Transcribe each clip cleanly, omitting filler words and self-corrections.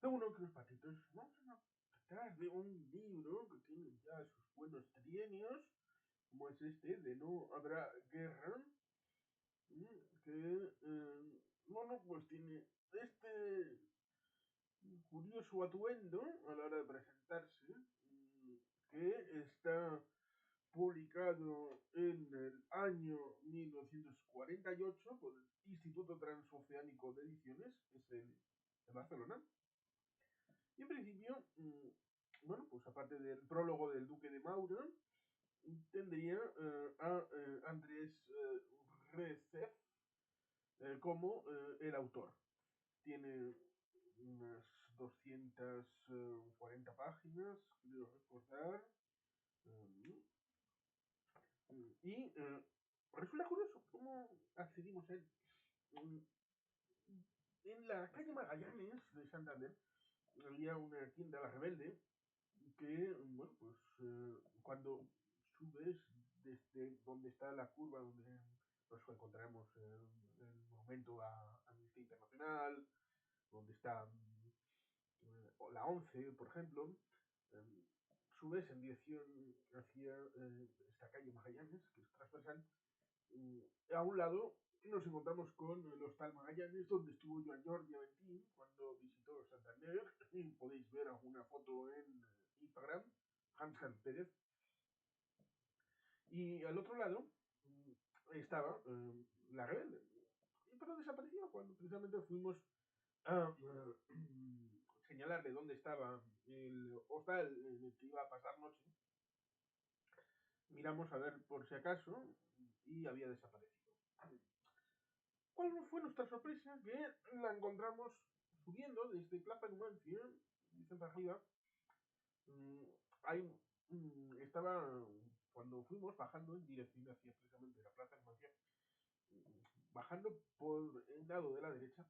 Seguro que los patitos vamos a tratar de un libro que tiene ya sus buenos trienios, como es este, de No habrá guerra, que, bueno, pues tiene este curioso atuendo a la hora de presentarse, que está publicado en el año 1948 por el Instituto Transoceánico de Ediciones, SL, de Barcelona. Y en principio, bueno, pues aparte del prólogo del Duque de Maura, tendría a Andrés Recef como el autor. Tiene unas 240 páginas, creo recordar. eh, y resulta curioso cómo accedimos a él. En la calle Magallanes de Santander había una tienda, La Rebelde, que, bueno, pues cuando subes desde donde está la curva, donde nos encontramos el monumento a Amnistía Internacional, donde está la 11, por ejemplo, eh, subes en dirección hacia esta calle Magallanes, que es transversal. A un lado nos encontramos con el Hostal Magallanes, donde estuvo Joan Jordi Aventín cuando visitó Santander. Y podéis ver alguna foto en Instagram, Hans Pérez. Y al otro lado estaba la Rebelde. Pero desapareció cuando precisamente fuimos a señalarle dónde estaba el hostal en el que iba a pasar noche. Miramos a ver por si acaso y había desaparecido. ¿Cuál fue nuestra sorpresa? Que la encontramos subiendo desde Plaza Numancia, dicen para arriba. Ahí estaba, cuando fuimos bajando en dirección hacia precisamente la Plaza Numancia, bajando por el lado de la derecha,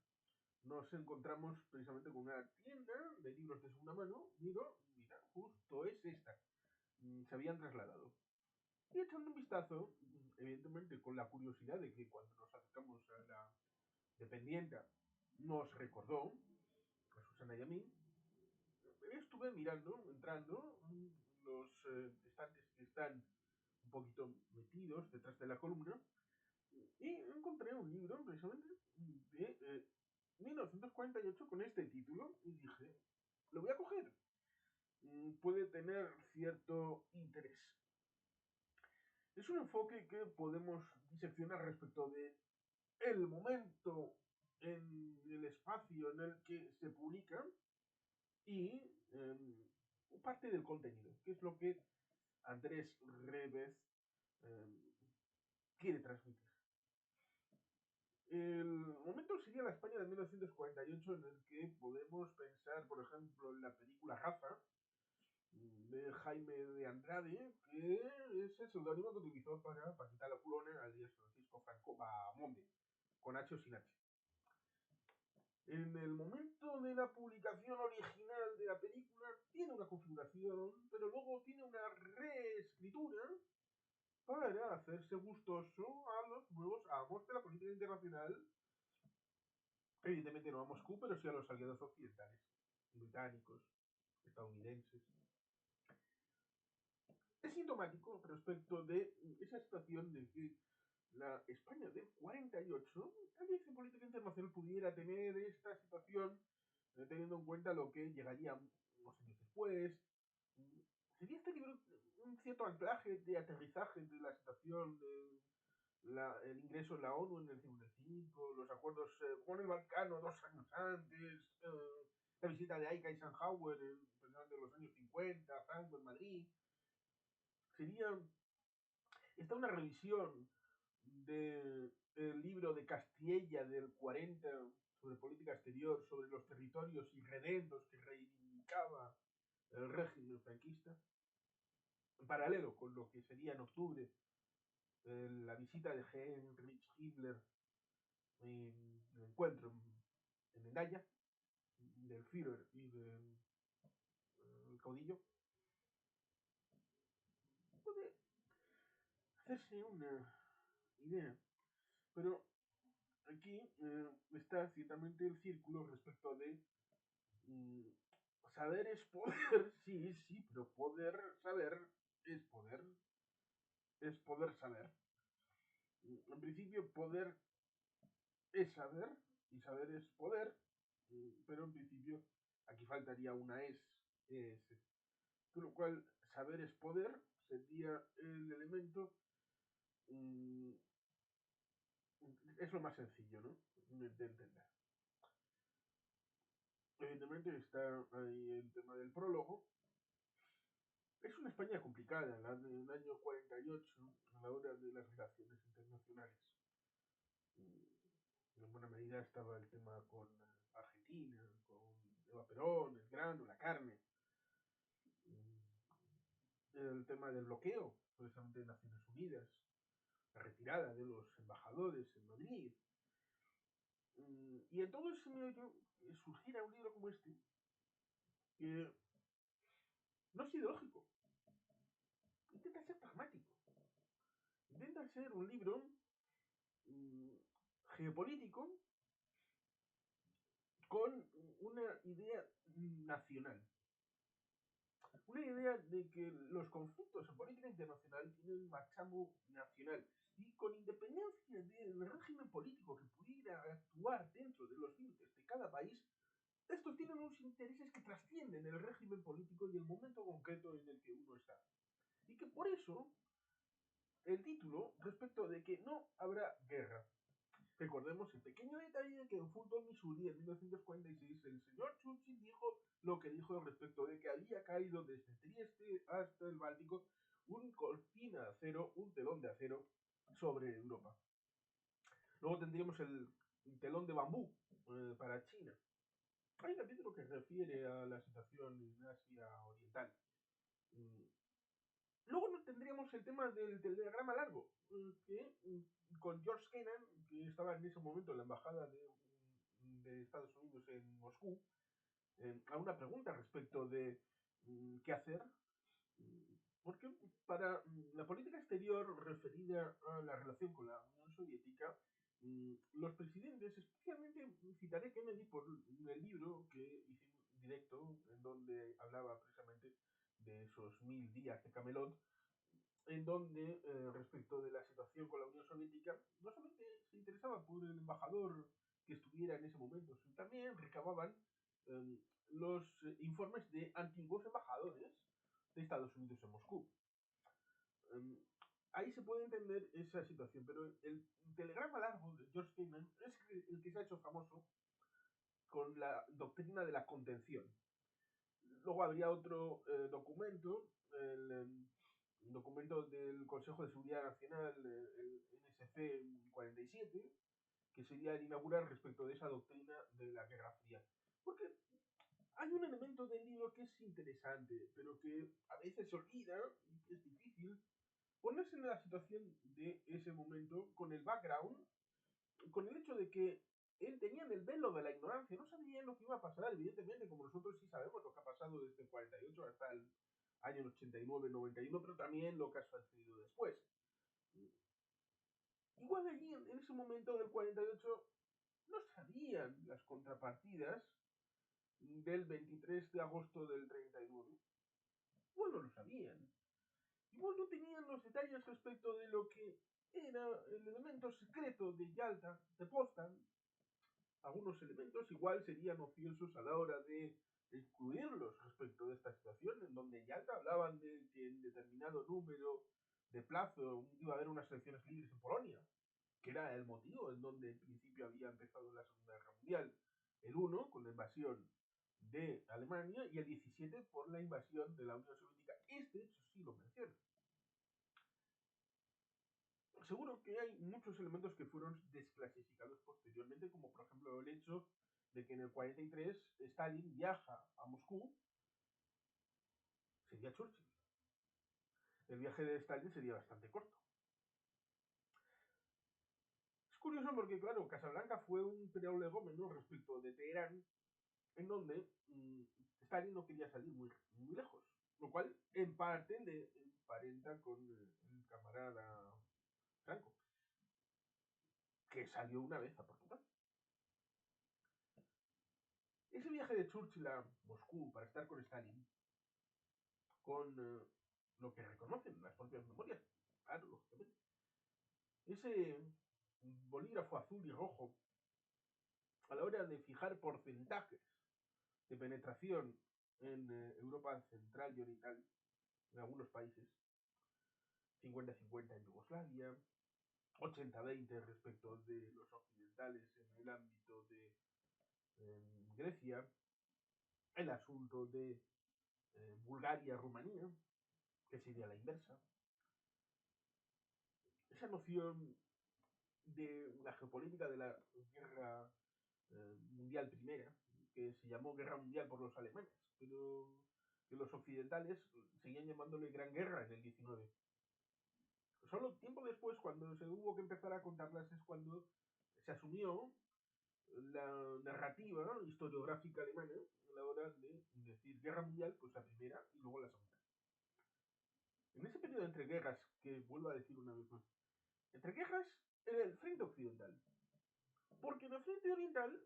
nos encontramos precisamente con una tienda de libros de segunda mano. Mira, justo es esta. Se habían trasladado. Y echando un vistazo, evidentemente con la curiosidad de que cuando nos acercamos a la dependienta nos recordó, a Susana y a mí, estuve mirando, entrando, los estantes que están un poquito metidos detrás de la columna, y encontré un libro precisamente de 1948 con este título y dije, lo voy a coger, puede tener cierto interés. Es un enfoque que podemos diseccionar respecto de el momento en el espacio en el que se publica y parte del contenido, que es lo que Andrés Revez eh, quiere transmitir. El momento sería la España de 1948 en el que podemos pensar, por ejemplo, en la película Rafa de Jaime de Andrade, que es el seudónimo que utilizó para Paquita la Culona alias Francisco Franco Bahamonde, con H o sin H. En el momento de la publicación original de la película tiene una configuración, pero luego tiene una reescritura para hacerse gustoso a los nuevos amos de la política internacional, evidentemente no a Moscú, pero sí a los aliados occidentales, británicos, estadounidenses. Es sintomático respecto de esa situación de que la España del 48, tal vez en política internacional pudiera tener esta situación, teniendo en cuenta lo que llegaría unos años después. Sería este libro un cierto anclaje de aterrizaje de la situación de el ingreso en la ONU en el 55, los acuerdos con el Balcano 2 años antes, la visita de Aika Eisenhower en los años 50, Franco en Madrid. Sería esta una revisión del libro de Castilla del 40 sobre política exterior, sobre los territorios irredentos que reivindicaba el régimen franquista, en paralelo con lo que sería en octubre la visita de Heinrich Himmler en el encuentro en Endaya, del Führer y del caudillo. Puede hacerse una idea, pero aquí está ciertamente el círculo respecto de saber es poder, sí, sí, pero poder saber es poder saber. En principio, poder es saber y saber es poder, pero en principio aquí faltaría una es, con lo cual saber es poder sería el elemento, mm, es lo más sencillo, ¿no? De entender. Evidentemente está ahí el tema del prólogo. Es una España complicada, la del año 48, a la hora de las relaciones internacionales. En buena medida estaba el tema con Argentina, con Eva Perón, el grano, la carne. El tema del bloqueo, precisamente de Naciones Unidas, la retirada de los embajadores en Madrid. Y en todo ese medio surgiera un libro como este, que no es ideológico, intenta ser pragmático, intenta ser un libro mmm, geopolítico con una idea nacional. Una idea de que los conflictos en política internacional tienen un marchamo nacional y con independencia del régimen político que pudiera actuar dentro de los límites de cada país, estos tienen unos intereses que trascienden el régimen político y el momento concreto en el que uno está. Y que por eso el título respecto de que no habrá guerra. Recordemos el pequeño detalle que en Fulton, Missouri, en 1946, el señor Churchill dijo lo que dijo respecto de que había caído desde Trieste hasta el Báltico un cortina de acero, un telón de acero sobre Europa. Luego tendríamos el telón de bambú para China. Hay un capítulo que refiere a la situación en Asia Oriental. Luego no tendríamos el tema del telegrama largo, que con George Kennan, que estaba en ese momento en la embajada de Estados Unidos en Moscú, a una pregunta respecto de qué hacer, porque para la política exterior referida a la relación con la Unión Soviética, los presidentes, especialmente citaré Kennedy por el libro que hicimos directo, en donde hablaba precisamente de esos 1000 días de Camelot, en donde respecto de la situación con la Unión Soviética, no solamente se interesaba por el embajador que estuviera en ese momento, sino también recababan eh, los informes de antiguos embajadores de Estados Unidos en Moscú. Ahí se puede entender esa situación, pero el telegrama largo de George Kennan es el que se ha hecho famoso con la doctrina de la contención. Luego habría otro documento, el documento del Consejo de Seguridad Nacional, el NSC 47, que sería el inaugural respecto de esa doctrina de la Guerra Fría. Porque hay un elemento del libro que es interesante, pero que a veces se olvida, y es difícil ponerse en la situación de ese momento con el background, con el hecho de que él tenía el velo de la ignorancia, no sabía lo que iba a pasar, evidentemente, como nosotros sí sabemos lo que ha pasado desde el 48 hasta el año 89, 91, pero también lo que ha sucedido después. Igual allí, en ese momento del 48, no sabían las contrapartidas del 23 de agosto del 39. Igual no lo sabían. Igual no tenían los detalles respecto de lo que era el elemento secreto de Yalta, de Potsdam. Algunos elementos igual serían ociosos a la hora de excluirlos respecto de esta situación, en donde Yalta hablaban de que en determinado número de plazo iba a haber unas elecciones libres en Polonia, que era el motivo en donde en principio había empezado la Segunda Guerra Mundial. El 1 con la invasión de Alemania y el 17 por la invasión de la Unión Soviética. Este hecho sí lo menciona. Seguro que hay muchos elementos que fueron desclasificados posteriormente, como por ejemplo el hecho de que en el 43 Stalin viaja a Moscú, sería Churchill. El viaje de Stalin sería bastante corto. Es curioso porque, claro, Casablanca fue un prolegómeno respecto de Teherán, en donde Stalin no quería salir muy lejos, lo cual en parte le emparenta con el camarada Franco, que salió una vez a Portugal. ese viaje de Churchill a Moscú para estar con Stalin, con lo que reconocen las propias memorias, claro, lógicamente, ese bolígrafo azul y rojo a la hora de fijar porcentajes de penetración en Europa Central y Oriental, en algunos países, 50-50 en Yugoslavia, 80-20 respecto de los occidentales en el ámbito de Grecia, el asunto de Bulgaria-Rumanía, que sería la inversa, esa noción de la geopolítica de la guerra mundial primera, que se llamó guerra mundial por los alemanes, pero que los occidentales seguían llamándole gran guerra en el 19. Solo tiempo después, cuando se hubo que empezar a contarlas, es cuando se asumió la narrativa historiográfica alemana a la hora de decir guerra mundial, pues la primera y luego la segunda. En ese periodo entre guerras, que vuelvo a decir una vez más, entre guerras era el frente occidental, porque en el frente oriental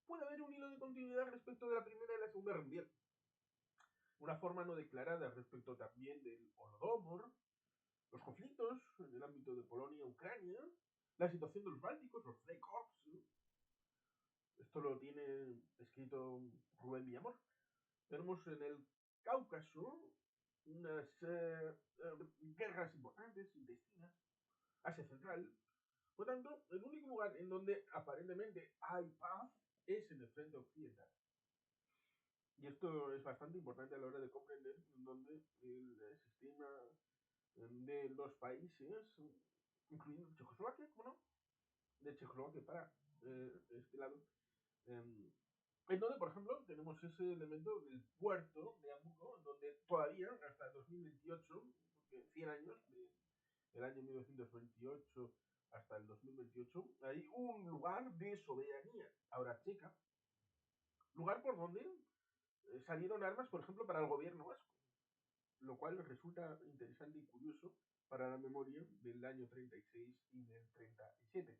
puede haber un hilo de continuidad respecto de la primera y la segunda guerra mundial. Una forma no declarada respecto también del Holodomor, los conflictos en el ámbito de Polonia-Ucrania, la situación de los bálticos, los Freikorps, ¿no? Esto lo tiene escrito Rubén Villamor. Tenemos en el Cáucaso unas guerras importantes, intestinas, Asia Central. Por tanto, el único lugar en donde aparentemente hay paz es en el frente occidental. Y esto es bastante importante a la hora de comprender en donde el sistema de los países, incluyendo Checoslovaquia, ¿cómo no? De Checoslovaquia para este lado, en donde, por ejemplo, tenemos ese elemento del puerto de Hamburgo, en donde todavía, hasta el 2028, porque 100 años, del año 1928 hasta el 2028, hay un lugar de soberanía, ahora checa, lugar por donde salieron armas, por ejemplo, para el gobierno vasco, lo cual resulta interesante y curioso para la memoria del año 36 y del 37.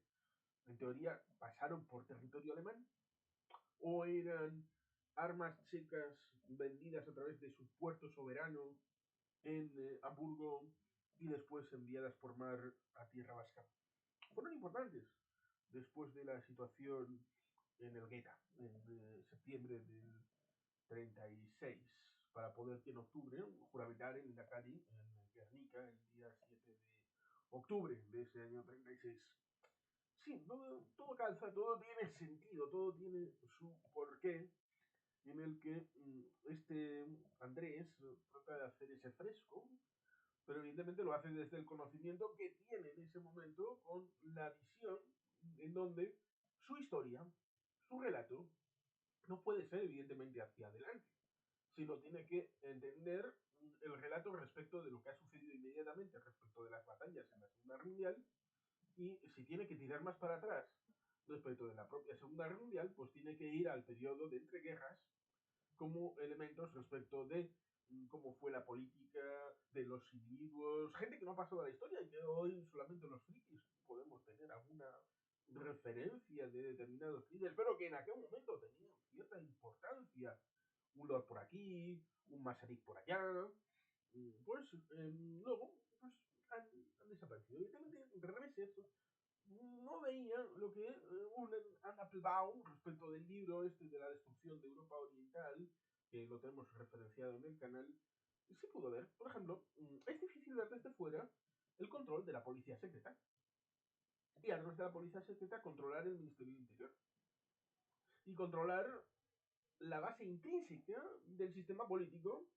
En teoría, pasaron por territorio alemán, o eran armas checas vendidas a través de su puerto soberano en Hamburgo y después enviadas por mar a tierra vasca. Fueron importantes después de la situación en el Gueta, en septiembre del 36, para poder que en octubre juramentar en Dakari, en Guernica, el día 7 de octubre de ese año 36. Sí, todo calza, todo tiene sentido, todo tiene su porqué, en el que este Andrés trata de hacer ese fresco, pero evidentemente lo hace desde el conocimiento que tiene en ese momento con la visión en donde su historia, su relato, no puede ser evidentemente hacia adelante, sino tiene que entender el relato respecto de lo que ha sucedido inmediatamente respecto de las batallas en la Segunda Guerra Mundial, y si tiene que tirar más para atrás respecto de la propia Segunda Guerra Mundial, pues tiene que ir al periodo de entreguerras como elementos respecto de cómo fue la política de los individuos, gente que no ha pasado a la historia y que hoy solamente los frikis podemos tener alguna referencia de determinados líderes, pero que en aquel momento tenían cierta importancia. Un Lord por aquí, un Masaryk por allá, pues luego pues, han desaparecido. Evidentemente, reveses no veían lo que un Applebaum respecto del libro este de la destrucción de Europa Oriental, que lo tenemos referenciado en el canal, sí pudo ver. Por ejemplo, es difícil ver desde fuera el control de la policía secreta. Y a través de la policía secreta controlar el Ministerio del Interior. Y controlar la base intrínseca del sistema político,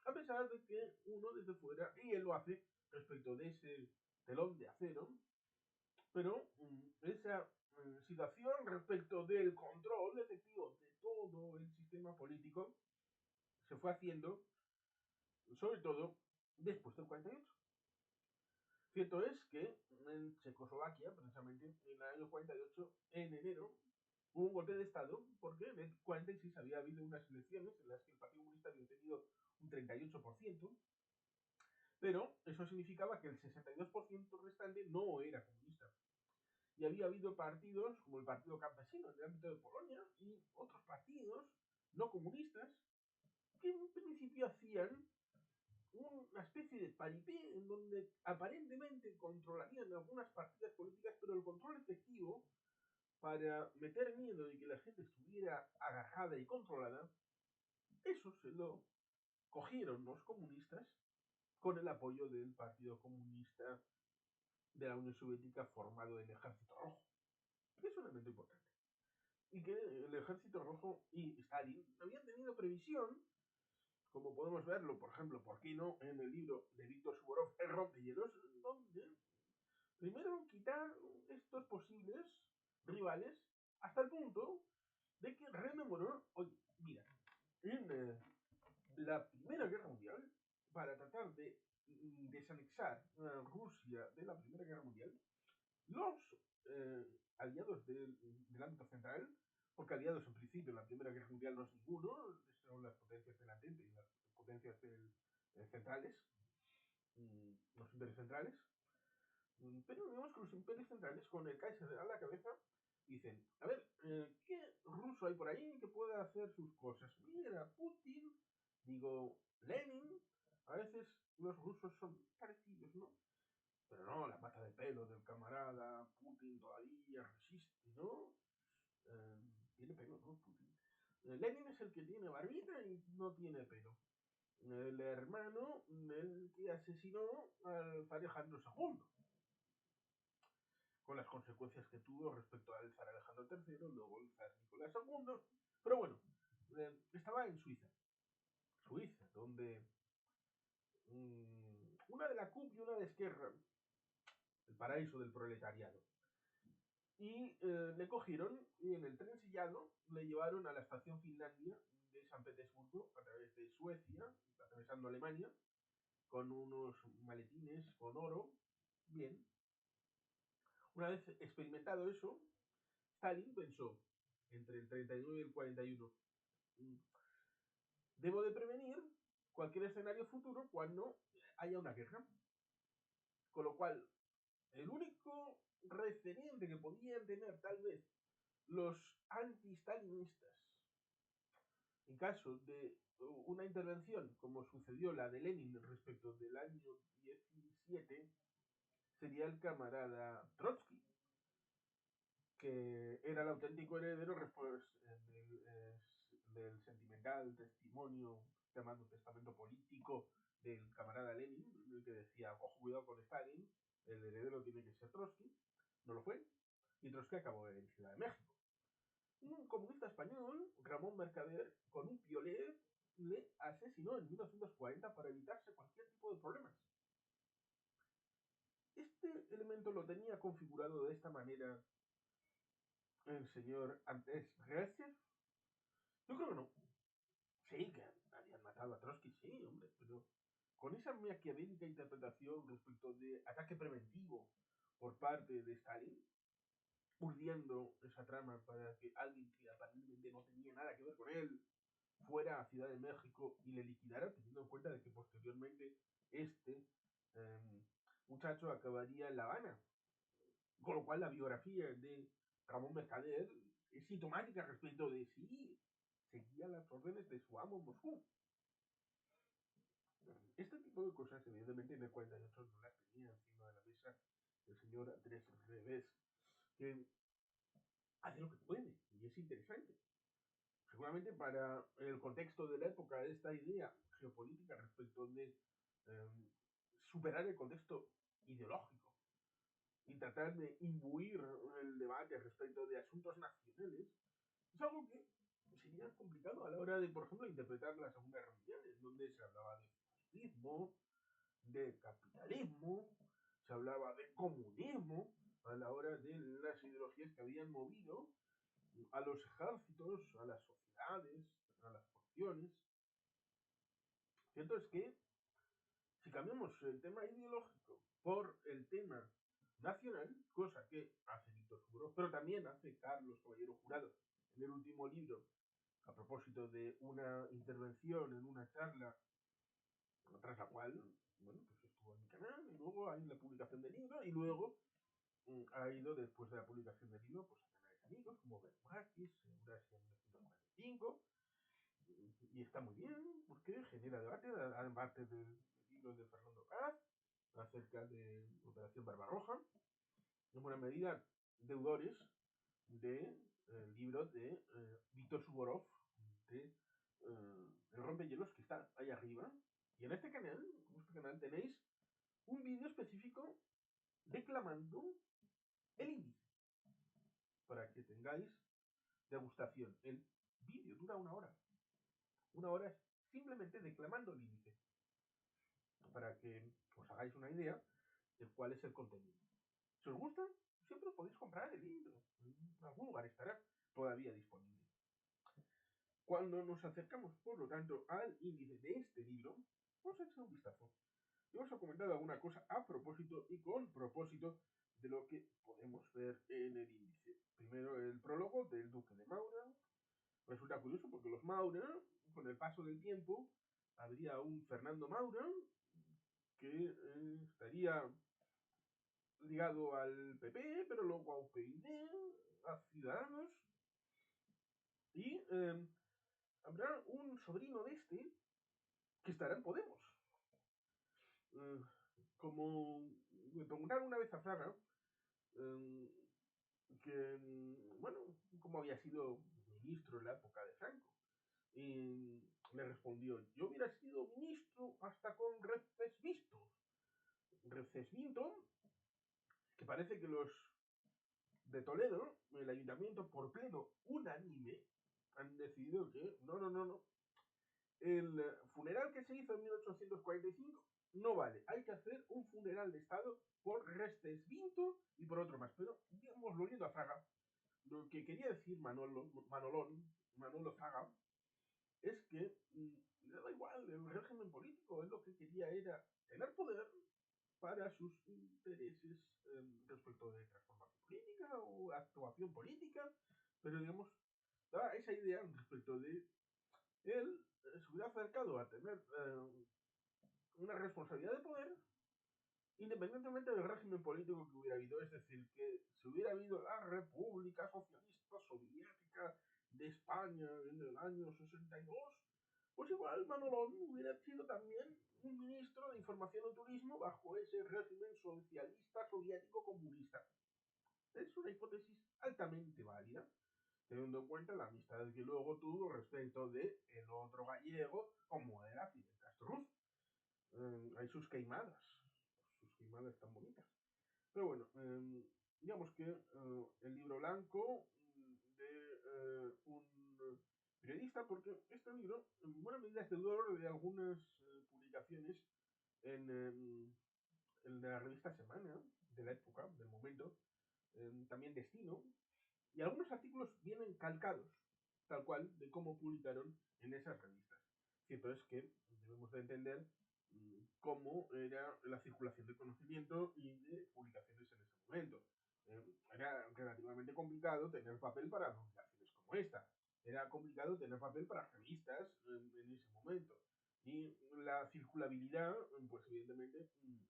a pesar de que uno desde fuera, y él lo hace respecto de ese telón de acero, pero esa situación respecto del control efectivo de todo el sistema político se fue haciendo, sobre todo, después del 48. Cierto es que en Checoslovaquia, precisamente en el año 48, en enero, hubo un golpe de Estado porque en el 46 había habido unas elecciones en las que el Partido Comunista había tenido un 38%, pero eso significaba que el 62% restante no era comunista. Y había habido partidos como el Partido Campesino en el ámbito de Polonia y otros partidos no comunistas que en principio hacían una especie de paripé en donde aparentemente controlarían algunas partidas políticas, pero el control efectivo para meter miedo y que la gente estuviera agarrada y controlada, eso se lo cogieron los comunistas con el apoyo del Partido Comunista de la Unión Soviética formado en el Ejército Rojo. Es un elemento importante. Y que el Ejército Rojo y Stalin habían tenido previsión, como podemos verlo, por ejemplo, ¿por qué no?, en el libro de Víctor Suvorov, El rompehielos, donde primero quitar estos posibles rivales hasta el punto de que rememoró, oye, mira, en la Primera Guerra Mundial, para tratar de desanexar Rusia de la Primera Guerra Mundial, los aliados del ámbito central, porque aliados en principio en la Primera Guerra Mundial no es ninguno, son las potencias del Entente y las potencias centrales, los imperios centrales, pero digamos que los imperios centrales, con el Kaiser a la cabeza, dicen, a ver, ¿qué ruso hay por ahí que pueda hacer sus cosas? Mira, Putin, digo, Lenin, a veces los rusos son parecidos, ¿no? Pero no, la pata de pelo del camarada Putin todavía resiste, ¿no? Tiene pelo, ¿no? Putin. Lenin es el que tiene barbita y no tiene pelo. El hermano, el que asesinó al zar Alejandro II, con las consecuencias que tuvo respecto al zar Alejandro III, luego el zar Nicolás II. Pero bueno, estaba en Suiza. Suiza, donde una de la CUP y una de Esquerra, el paraíso del proletariado. Y le cogieron y en el tren sillado le llevaron a la estación Finlandia de San Petersburgo a través de Suecia, atravesando Alemania, con unos maletines con oro. Bien. Una vez experimentado eso, Stalin pensó, entre el 39 y el 41, debo de prevenir cualquier escenario futuro cuando haya una guerra. Con lo cual, el único referente que podían tener tal vez los anti-stalinistas en caso de una intervención como sucedió la de Lenin respecto del año 17, sería el camarada Trotsky, que era el auténtico heredero después del sentimental testimonio llamado testamento político del camarada Lenin, en el que decía, ojo, cuidado con Stalin, el heredero tiene que ser Trotsky. No lo fue, y Trotsky acabó en Ciudad de México. Un comunista español, Ramón Mercader, con un piolet, le asesinó en 1940 para evitarse cualquier tipo de problemas. Este elemento lo tenía configurado de esta manera el señor Andrés Rezev. Yo creo que no. Sí, que habían matado a Trotsky, sí, hombre, pero con esa maquiavélica interpretación respecto de ataque preventivo por parte de Stalin, urdiendo esa trama para que alguien que aparentemente no tenía nada que ver con él fuera a Ciudad de México y le liquidara, teniendo en cuenta de que posteriormente este muchacho acabaría en La Habana. Con lo cual la biografía de Ramón Mercader es sintomática respecto de si seguía las órdenes de su amo en Moscú. Este tipo de cosas, evidentemente, en el 48 no las tenía encima de la mesa el señor Andrés Revés, que hace lo que puede y es interesante. Seguramente para el contexto de la época, esta idea geopolítica respecto de superar el contexto ideológico y tratar de imbuir el debate respecto de asuntos nacionales, es algo que sería complicado a la hora de, por ejemplo, interpretar la Segunda Guerra Mundial, en donde se hablaba de fascismo, de capitalismo, se hablaba de comunismo, a la hora de las ideologías que habían movido a los ejércitos, a las sociedades, a las facciones. Cierto es que si cambiamos el tema ideológico por el tema nacional, cosa que hace Víctor Suvorov, pero también hace Carlos Caballero Jurado en el último libro, a propósito de una intervención en una charla, tras la cual, bueno, pues estuvo en mi canal, y luego hay la publicación del libro, y luego ha ido, después de la publicación del libro, pues a canales amigos, como Ben Marquis, Eurasia 1945, Y está muy bien, porque genera debate, aparte del libro de Fernando Paz, acerca de Operación Barbarroja, en buena medida deudores del libro de Víctor Suvorov, de El rompehielos, que está ahí arriba. Y en este canal tenéis un vídeo específico declamando el índice, para que tengáis degustación. El vídeo dura 1 hora. 1 hora es simplemente declamando el índice, para que os hagáis una idea de cuál es el contenido. Si os gusta, siempre podéis comprar el libro. En algún lugar estará todavía disponible. Cuando nos acercamos, por lo tanto, al índice de este libro, vamos a echar un vistazo. Y vamos a comentar alguna cosa a propósito y con propósito de lo que podemos ver en el índice. Primero, el prólogo del Duque de Maura. Resulta curioso porque los Maura, con el paso del tiempo, habría un Fernando Maura que estaría ligado al PP, pero luego a UPyD, a Ciudadanos, y habrá un sobrino de este que estará en Podemos. Como me preguntaron una vez a Fraga, que, bueno, cómo había sido ministro en la época de Franco. Y le respondió, yo hubiera sido ministro hasta con Recesvinto, que parece que los de Toledo, el ayuntamiento, por pleno unánime, han decidido que no. El funeral que se hizo en 1845 no vale. Hay que hacer un funeral de Estado por Recesvinto y por otro más. Pero, digamos, volviendo a Fraga, lo que quería decir Manolo Fraga, es que le da igual el régimen político. Él lo que quería era tener poder para sus intereses respecto de transformación política o actuación política, pero digamos, da esa idea respecto de él se hubiera acercado a tener una responsabilidad de poder independientemente del régimen político que hubiera habido, es decir, que si hubiera habido la República Socialista Soviética de España en el año 62, pues igual Manolón hubiera sido también un ministro de Información y Turismo bajo ese régimen socialista soviético comunista. Es una hipótesis altamente válida, teniendo en cuenta la amistad que luego tuvo respecto de el otro gallego, como era Fidel Castro Ruz. Hay sus queimadas tan bonitas. Pero bueno, digamos que el libro blanco de un periodista, porque este libro en buena medida es deudor de algunas publicaciones en la revista Semana, de la época, del momento, también Destino, y algunos artículos vienen calcados, tal cual, de cómo publicaron en esas revistas. Cierto es que debemos de entender cómo era la circulación de conocimiento y de publicaciones en ese momento. Era relativamente complicado tener papel para publicaciones como esta. Era complicado tener papel para revistas en ese momento. Y la circulabilidad, pues evidentemente,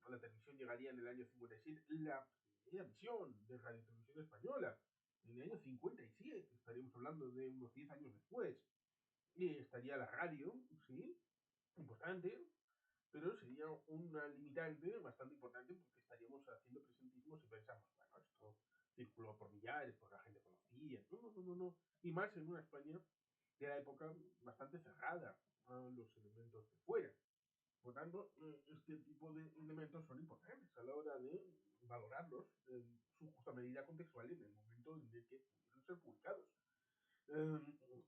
la televisión llegaría en el año 57, la primera emisión de Radio Televisión Española, en el año 57, estaríamos hablando de unos 10 años después. Y estaría la radio, sí, importante, pero sería una limitante bastante importante porque estaríamos haciendo presentismo si pensamos, bueno, esto circuló por millares, pues la gente conocía. No. Y más en una España de la época bastante cerrada a los elementos de fuera. Por tanto, este tipo de elementos son importantes a la hora de valorarlos en su justa medida contextual y en el momento en el que pudieron ser publicados.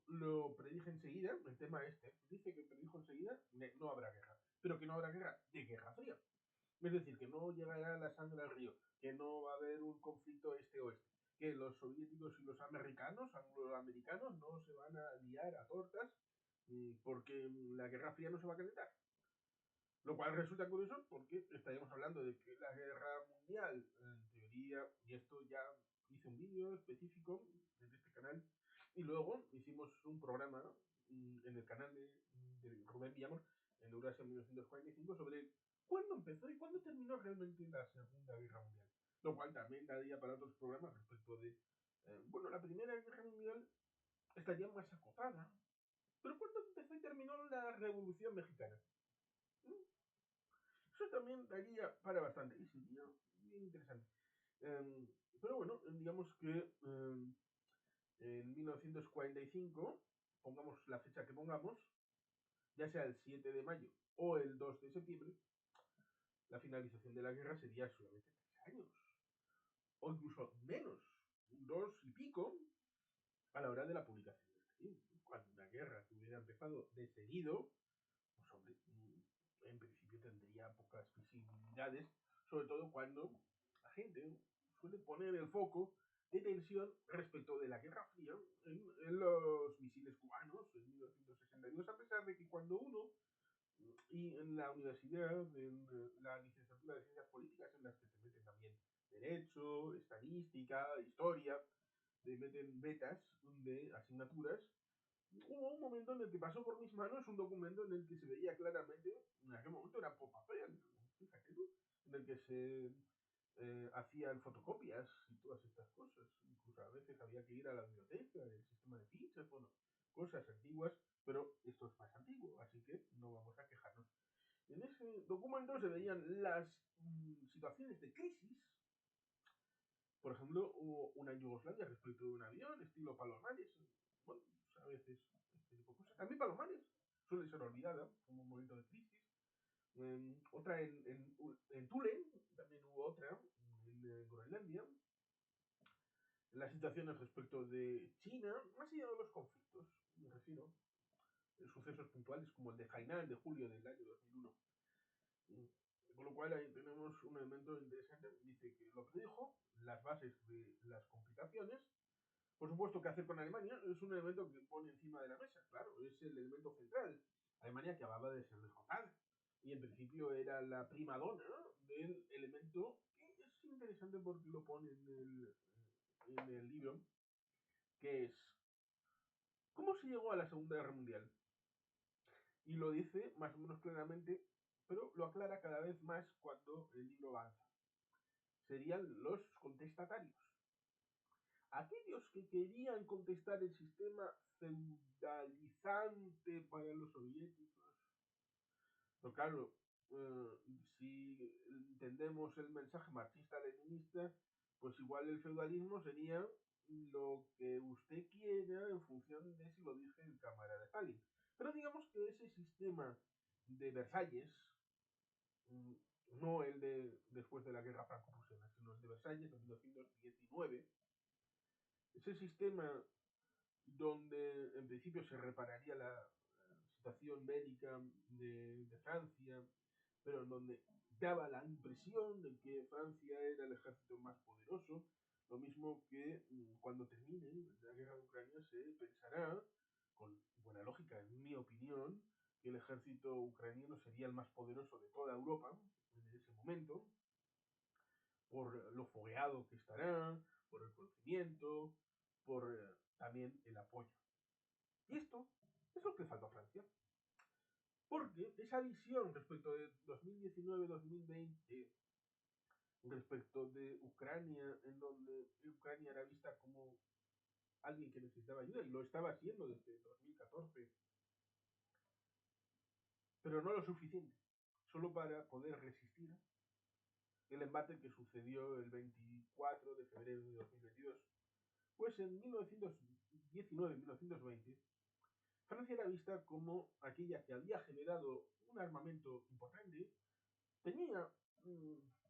Lo predije enseguida, el tema dice que predijo enseguida, no habrá guerra, pero que no habrá guerra de Guerra Fría. Es decir, que no llegará la sangre al río, que no va a haber un conflicto este-oeste, que los soviéticos y los americanos, angloamericanos, no se van a liar a tortas porque la Guerra Fría no se va a calentar. Lo cual resulta curioso porque estaríamos hablando de que la guerra mundial, en teoría, y esto ya hice un vídeo específico en este canal, y luego hicimos un programa en el canal de Rubén Villamor, en Eurasia 1945, sobre cuándo empezó y cuándo terminó realmente la Segunda Guerra Mundial. Lo cual también daría para otros programas respecto de, bueno, la Primera Guerra Mundial estaría más acotada. Pero ¿cuándo empezó y terminó la Revolución Mexicana. Eso también daría para bastante y sería bien interesante. Pero bueno, digamos que en 1945, pongamos la fecha que pongamos, ya sea el 7 de mayo o el 2 de septiembre, la finalización de la guerra sería solamente 3 años, o incluso menos, 2 y pico, a la hora de la publicación de este libro. Cuando una guerra que hubiera empezado de seguido, pues hombre, en principio tendría pocas visibilidades, sobre todo cuando la gente suele poner el foco de tensión respecto de la Guerra Fría en los misiles cubanos en 1962, a pesar de que cuando uno, y en la universidad, en la licenciatura de Ciencias Políticas, en las que te meten también Derecho, Estadística, Historia, te meten betas de asignaturas, hubo un momento en el que pasó por mis manos un documento en el que se veía claramente, en aquel momento era por papel, fíjate tú, en el que se hacían fotocopias y todas estas cosas. Incluso a veces había que ir a la biblioteca, el sistema de fichas, bueno, cosas antiguas, pero esto es más antiguo, así que no vamos a quejarnos. En ese documento se veían las situaciones de crisis. Por ejemplo, hubo una en Yugoslavia respecto de un avión, estilo Palomares. Bueno, pues a veces este tipo de cosas. También Palomares suele ser olvidada como un momento de crisis. Otra en Tulen, también hubo otra en Groenlandia. Las situaciones respecto de China, más allá de los conflictos, me refiero, sucesos puntuales como el de Hainan de julio del año 2001. Con lo cual ahí tenemos un elemento interesante. Dice que lo predijo, las bases de las complicaciones. Por supuesto, ¿qué hacer con Alemania? Es un elemento que pone encima de la mesa, claro, es el elemento central. Alemania que acababa de ser derrotada. Y en principio era la prima donna del elemento que es interesante porque lo pone en el libro, que es ¿cómo se llegó a la Segunda Guerra Mundial? Y lo dice más o menos claramente, pero lo aclara cada vez más cuando el libro avanza. Serían los contestatarios. Aquellos que querían contestar el sistema feudalizante para los soviéticos. Pero claro, si entendemos el mensaje marxista-leninista, pues igual el feudalismo sería lo que usted quiera en función de si lo dice el camarada Stalin. Pero digamos que ese sistema de Versalles, no el de después de la guerra franco-prusiana, sino el de Versalles de 1919, ese sistema donde en principio se repararía la situación bélica de Francia, pero en donde daba la impresión de que Francia era el ejército más poderoso, lo mismo que cuando termine la guerra de Ucrania se pensará, con buena lógica en mi opinión, que el ejército ucraniano sería el más poderoso de toda Europa en ese momento, por lo fogueado que estará, por el conocimiento, por también el apoyo. Y esto es lo que le falta a Francia. Porque esa visión respecto de 2019-2020, respecto de Ucrania, en donde Ucrania era vista como alguien que necesitaba ayuda, y lo estaba haciendo desde 2014, pero no lo suficiente, solo para poder resistir el embate que sucedió el 24 de febrero de 2022. Pues en 1919-1920, Francia era vista como aquella que había generado un armamento importante, tenía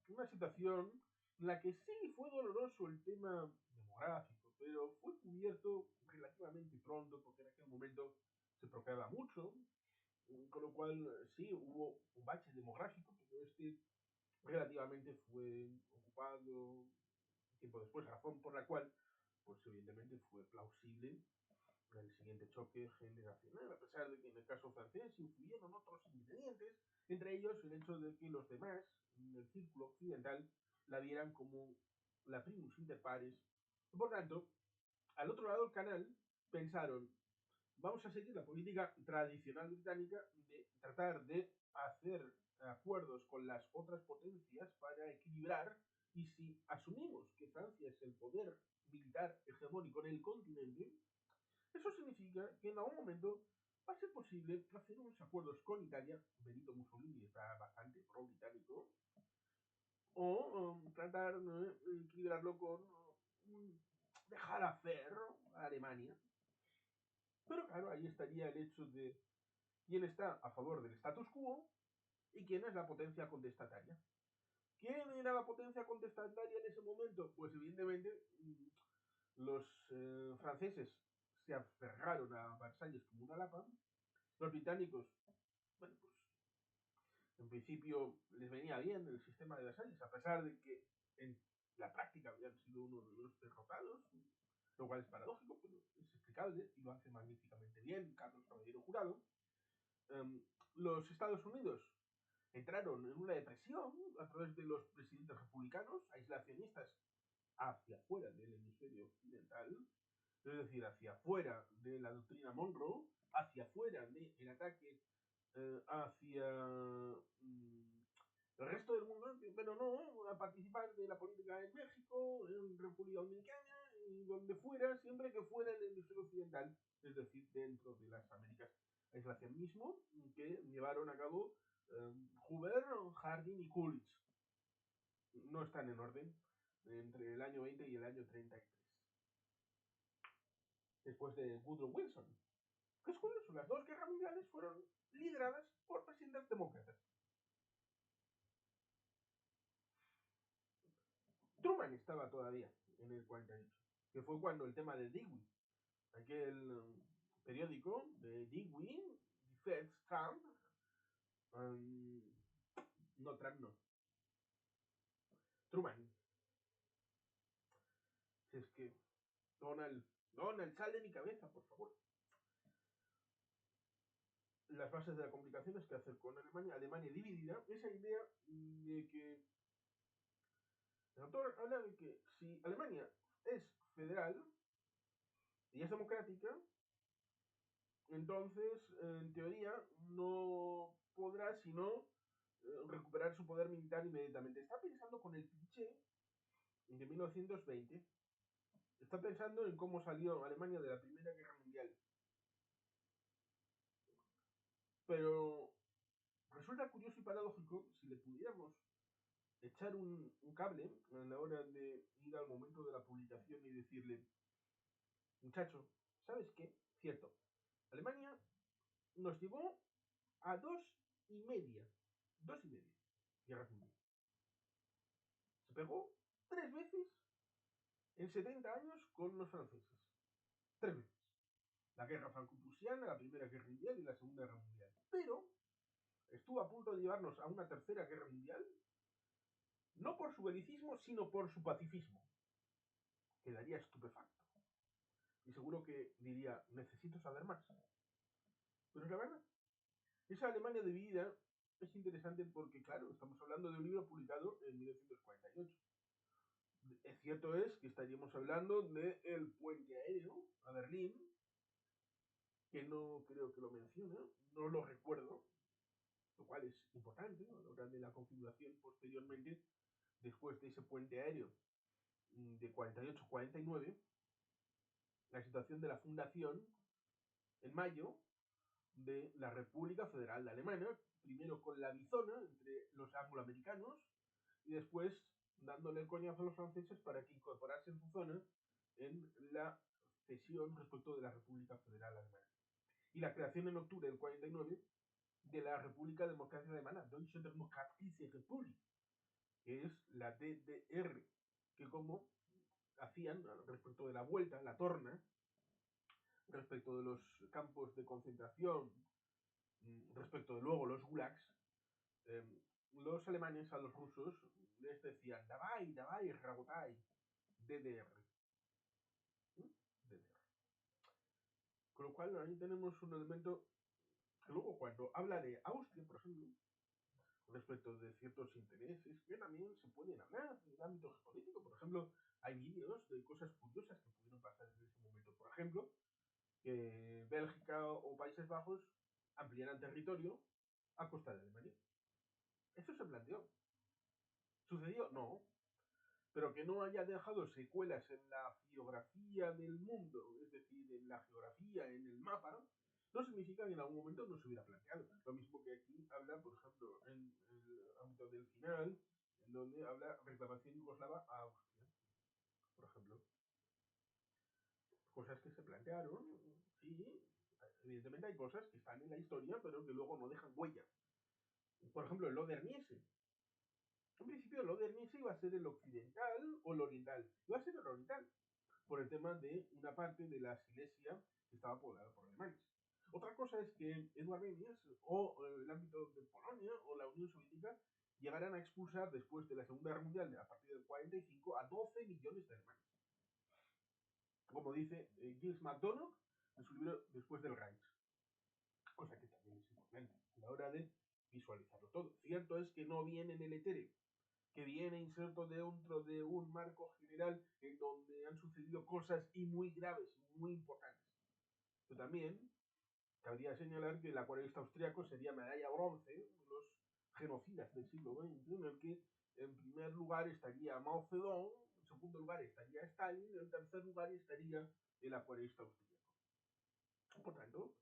una situación en la que sí fue doloroso el tema demográfico, pero fue cubierto relativamente pronto porque en aquel momento se procreaba mucho, con lo cual sí hubo un bache demográfico, pero este relativamente fue ocupado tiempo después, razón por la cual, pues evidentemente fue plausible el siguiente choque generacional, a pesar de que en el caso francés influyeron otros ingredientes, entre ellos el hecho de que los demás, en el círculo occidental, la vieran como la primus inter pares. Por tanto, al otro lado del canal pensaron, vamos a seguir la política tradicional británica de tratar de hacer acuerdos con las otras potencias para equilibrar, y si asumimos que Francia es el poder militar hegemónico en el continente, eso significa que en algún momento va a ser posible hacer unos acuerdos con Italia. Benito Mussolini está bastante pro-británico. O tratar de equilibrarlo con dejar hacer a Alemania. Pero claro, ahí estaría el hecho de quién está a favor del status quo y quién es la potencia contestataria. ¿Quién era la potencia contestataria en ese momento? Pues evidentemente los franceses se aferraron a Versalles como una lapa. Los británicos, bueno, pues en principio les venía bien el sistema de Versalles, a pesar de que en la práctica habían sido uno de los derrotados, lo cual es paradójico, pero es explicable y lo hace magníficamente bien Carlos Caballero Jurado. Los Estados Unidos entraron en una depresión a través de los presidentes republicanos, aislacionistas, hacia afuera del hemisferio occidental, es decir, hacia afuera de la doctrina Monroe, hacia afuera del ataque hacia el resto del mundo, pero no a participar de la política en México, en República Dominicana, y donde fuera, siempre que fuera en el hemisferio occidental, es decir, dentro de las Américas. Aislacionismo que llevaron a cabo Hoover, Harding y Coolidge. No están en orden entre el año 20 y el año 33. Después de Woodrow Wilson. Que es curioso, las dos guerras mundiales fueron lideradas por presidentes demócratas. Truman estaba todavía en el 48, que fue cuando el tema de Dewey, aquel periódico de Dewey, defends Trump, no Trump, no, Truman. Si es que, Donald, sal de mi cabeza, por favor. Las bases de la complicación es que hacer con Alemania dividida, esa idea de que el autor habla de que si Alemania es federal y es democrática, entonces en teoría no podrá sino recuperar su poder militar inmediatamente. Está pensando con el cliché de 1920. Está pensando en cómo salió Alemania de la Primera Guerra Mundial. Pero resulta curioso y paradójico si le pudiéramos echar un cable a la hora de ir al momento de la publicación y decirle, muchacho, ¿sabes qué? Cierto, Alemania nos llevó a dos y media guerras mundiales. Se pegó 3 veces en 70 años con los franceses. 3 veces. La guerra franco-prusiana, la Primera Guerra Mundial y la Segunda Guerra Mundial. Pero estuvo a punto de llevarnos a una tercera guerra mundial, no por su belicismo, sino por su pacifismo. Quedaría estupefacto. Y seguro que diría, necesito saber más. Pero es la verdad. Esa Alemania dividida es interesante porque, claro, estamos hablando de un libro publicado en 1948. Es cierto es que estaríamos hablando del puente aéreo a Berlín, que no creo que lo mencione, no lo recuerdo, lo cual es importante, ¿no? A la hora de la configuración posteriormente, después de ese puente aéreo de 48-49, la situación de la fundación en mayo de la República Federal de Alemania, primero con la bizona entre los angloamericanos y después dándole el coñazo a los franceses para que incorporasen su zona en la cesión respecto de la República Federal Alemana. Y la creación en octubre del 49 de la República Democrática Alemana, Deutsche Demokratische Republik, que es la DDR, que como hacían respecto de la vuelta, la torna, respecto de los campos de concentración, respecto de luego los gulags, los alemanes a los rusos les decían Davai, Davai, Rabotai, DDR. DDR. Con lo cual ahí tenemos un elemento que luego cuando habla de Austria, por ejemplo, respecto de ciertos intereses que también se pueden hablar en el ámbito geopolítico. Por ejemplo, hay vídeos de cosas curiosas que pudieron pasar en ese momento. Por ejemplo, que Bélgica o Países Bajos ampliaran territorio a costa de Alemania. Eso se planteó. ¿Sucedió? No. Pero que no haya dejado secuelas en la geografía del mundo, es decir, en la geografía, en el mapa, no significa soviética en algún momento no se hubiera planteado. Lo mismo que aquí habla, por ejemplo, en el ámbito del final, en donde habla reclamación yugoslava a Austria, por ejemplo. Cosas que se plantearon, sí, evidentemente hay cosas que están en la historia, pero que luego no dejan huella. Por ejemplo, el Oder-Neisse. En principio, el Oder-Neisse iba a ser el occidental o el oriental. Iba a ser el oriental, por el tema de una parte de la Silesia que estaba poblada por alemanes. Otra cosa es que Edward Bennis o el ámbito de Polonia o la Unión Soviética llegaran a expulsar después de la Segunda Guerra Mundial, a partir del 45, a 12 millones de alemanes. Como dice Giles McDonough en su libro Después del Reich. Cosa que también es importante a la hora de visualizarlo todo. Cierto es que no viene en el etéreo, que viene inserto dentro de un marco general en donde han sucedido cosas y muy graves, muy importantes. Pero también cabría señalar que el acuarelista austriaco sería medalla bronce de los genocidas del siglo XX, en el que en primer lugar estaría Mao Zedong, en segundo lugar estaría Stalin, y en tercer lugar estaría el acuarelista austriaco. Por tanto,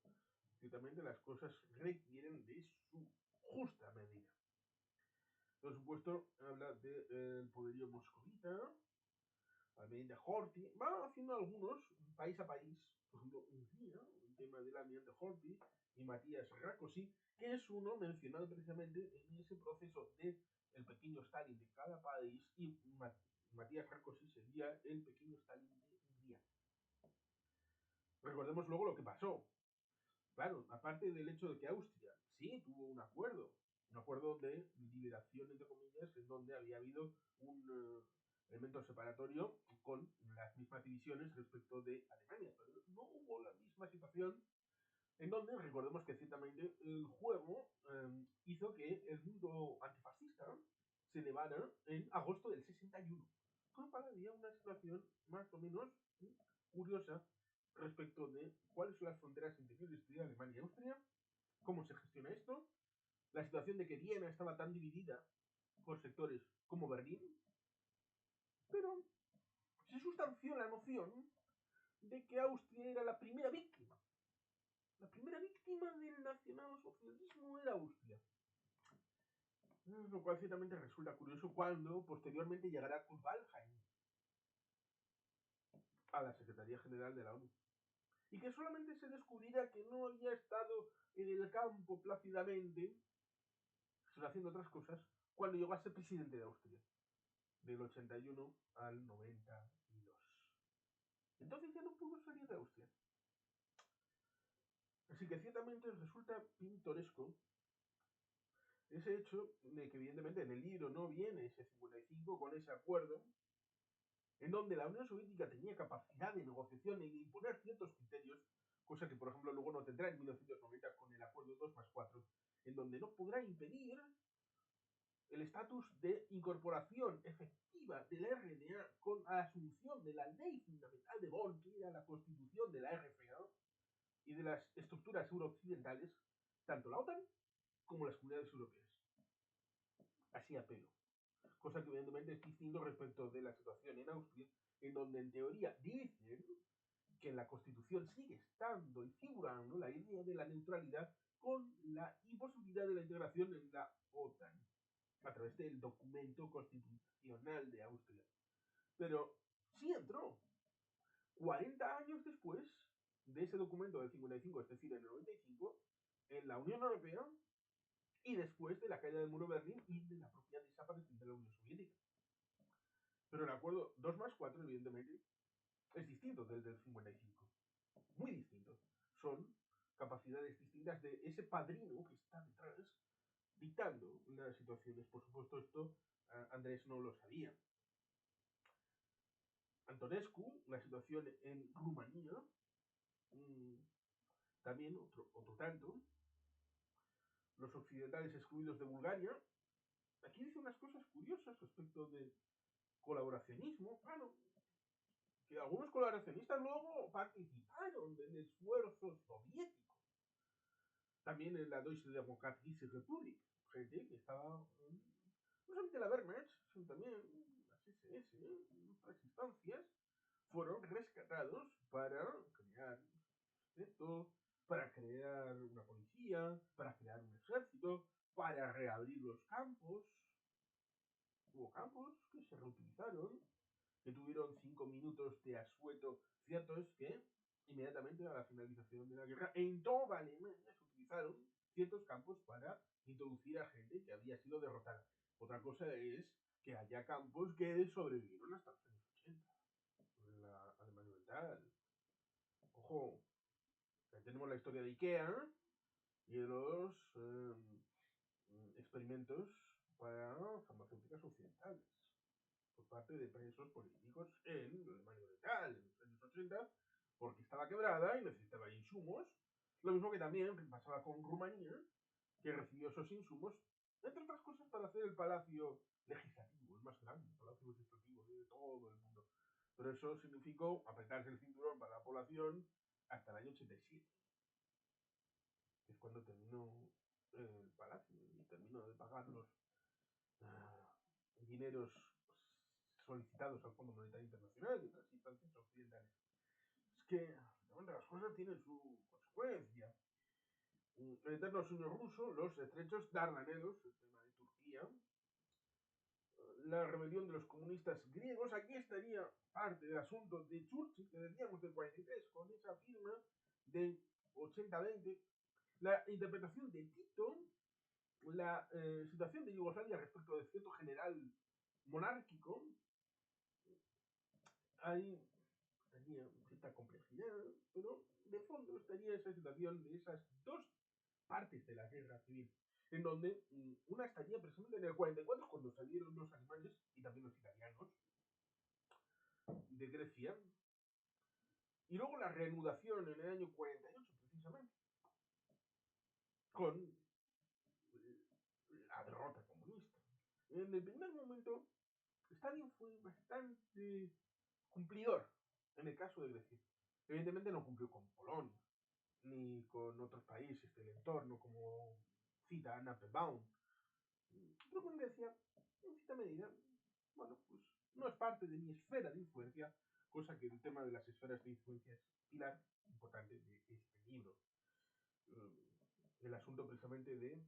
ciertamente las cosas requieren de su justa medida. Por supuesto, habla del poderío moscovita, también de Horthy, va haciendo algunos país a país, por ejemplo, Hungría, el tema del almirante Horthy y Matías Rákosi, que es uno mencionado precisamente en ese proceso de el pequeño Stalin de cada país, y Matías Rákosi sería el pequeño Stalin de Hungría. Recordemos luego lo que pasó. Claro, aparte del hecho de que Austria sí tuvo un acuerdo de liberación, entre comillas, en donde había habido un elemento separatorio con las mismas divisiones respecto de Alemania, pero no hubo la misma situación en donde recordemos que ciertamente el juego hizo que el mundo antifascista se elevara en agosto del 61, con lo cual había una situación más o menos curiosa respecto de cuáles son las fronteras interiores de Alemania y Austria, cómo se gestiona esto, la situación de que Viena estaba tan dividida por sectores como Berlín, pero se sustanció la noción de que Austria era la primera víctima. La primera víctima del nacionalsocialismo era Austria. Lo cual ciertamente resulta curioso cuando posteriormente llegará Kurt Waldheim a la Secretaría General de la ONU. Y que solamente se descubrirá que no había estado en el campo plácidamente, sino haciendo otras cosas, cuando llegó a ser presidente de Austria, del 81 al 92. Entonces ya no pudo salir de Austria. Así que ciertamente resulta pintoresco ese hecho de que evidentemente en el libro no viene ese 55 con ese acuerdo, en donde la Unión Soviética tenía capacidad de negociación y de imponer ciertos criterios, cosa que por ejemplo luego no tendrá en 1990 con el acuerdo 2+4, en donde no podrá impedir el estatus de incorporación efectiva de la RDA con la asunción de la ley fundamental de Bonn, que era la constitución de la RFA y de las estructuras eurooccidentales, tanto la OTAN como las comunidades europeas. Así a pelo. Cosa que evidentemente es distinto respecto de la situación en Austria, en donde en teoría dicen que en la Constitución sigue estando y figurando la idea de la neutralidad con la imposibilidad de la integración en la OTAN, a través del documento constitucional de Austria. Pero sí entró 40 años después de ese documento del 55, es decir, en el 95, en la Unión Europea, y después de la caída del muro de Berlín y de la propia desaparición de la Unión Soviética. Pero el acuerdo 2+4, evidentemente, es distinto del 55. Muy distinto. Son capacidades distintas de ese padrino que está detrás dictando las situaciones. Por supuesto, esto Andrés no lo sabía. Antonescu, la situación en Rumanía, también otro tanto. Los occidentales excluidos de Bulgaria. Aquí dice unas cosas curiosas respecto de colaboracionismo. Claro, que algunos colaboracionistas luego participaron del esfuerzo soviético. También en la Deutsche Demokratische Republik, gente que estaba, no solamente la Wehrmacht, sino también las SS, en otras instancias, fueron rescatados para crear esto, para crear una policía, para crear un ejército, para reabrir los campos. Hubo campos que se reutilizaron, que tuvieron 5 minutos de asueto. Cierto es que inmediatamente a la finalización de la guerra, en toda Alemania se utilizaron ciertos campos para introducir a gente que había sido derrotada. Otra cosa es que haya campos que sobrevivieron hasta los años 80 en la Alemania Oriental. Ojo, tenemos la historia de Ikea y de los experimentos para farmacéuticas occidentales por parte de presos políticos en la Alemania Oriental en los años 80, porque estaba quebrada y necesitaba insumos. Lo mismo que también pasaba con Rumanía, que recibió esos insumos, entre otras cosas, para hacer el palacio legislativo, el más grande palacio legislativo de todo el mundo. Pero eso significó apretarse el cinturón para la población hasta el año 87, que es cuando terminó el palacio y terminó de pagar los dineros solicitados al Fondo Monetario Internacional y otras instancias occidentales. Es que las cosas tienen su consecuencia. El eterno sueño ruso, los estrechos Dardanelos, el tema de Turquía, la rebelión de los comunistas griegos, aquí estaría parte del asunto de Churchill, que decíamos del 43, con esa firma de 80-20, la interpretación de Tito, la situación de Yugoslavia respecto del cierto general monárquico, hay estaría cierta complejidad, pero de fondo estaría esa situación de esas dos partes de la guerra civil, en donde una estaría precisamente en el 44, cuando salieron los alemanes y también los italianos de Grecia, y luego la reanudación en el año 48, precisamente, con la derrota comunista. En el primer momento, Stalin fue bastante cumplidor en el caso de Grecia. Evidentemente no cumplió con Polonia, ni con otros países del entorno, como cita Anna Applebaum. Pero con Grecia, en cierta medida, bueno, pues no es parte de mi esfera de influencia, cosa que el tema de las esferas de influencia es pilar importante de este libro. El asunto precisamente de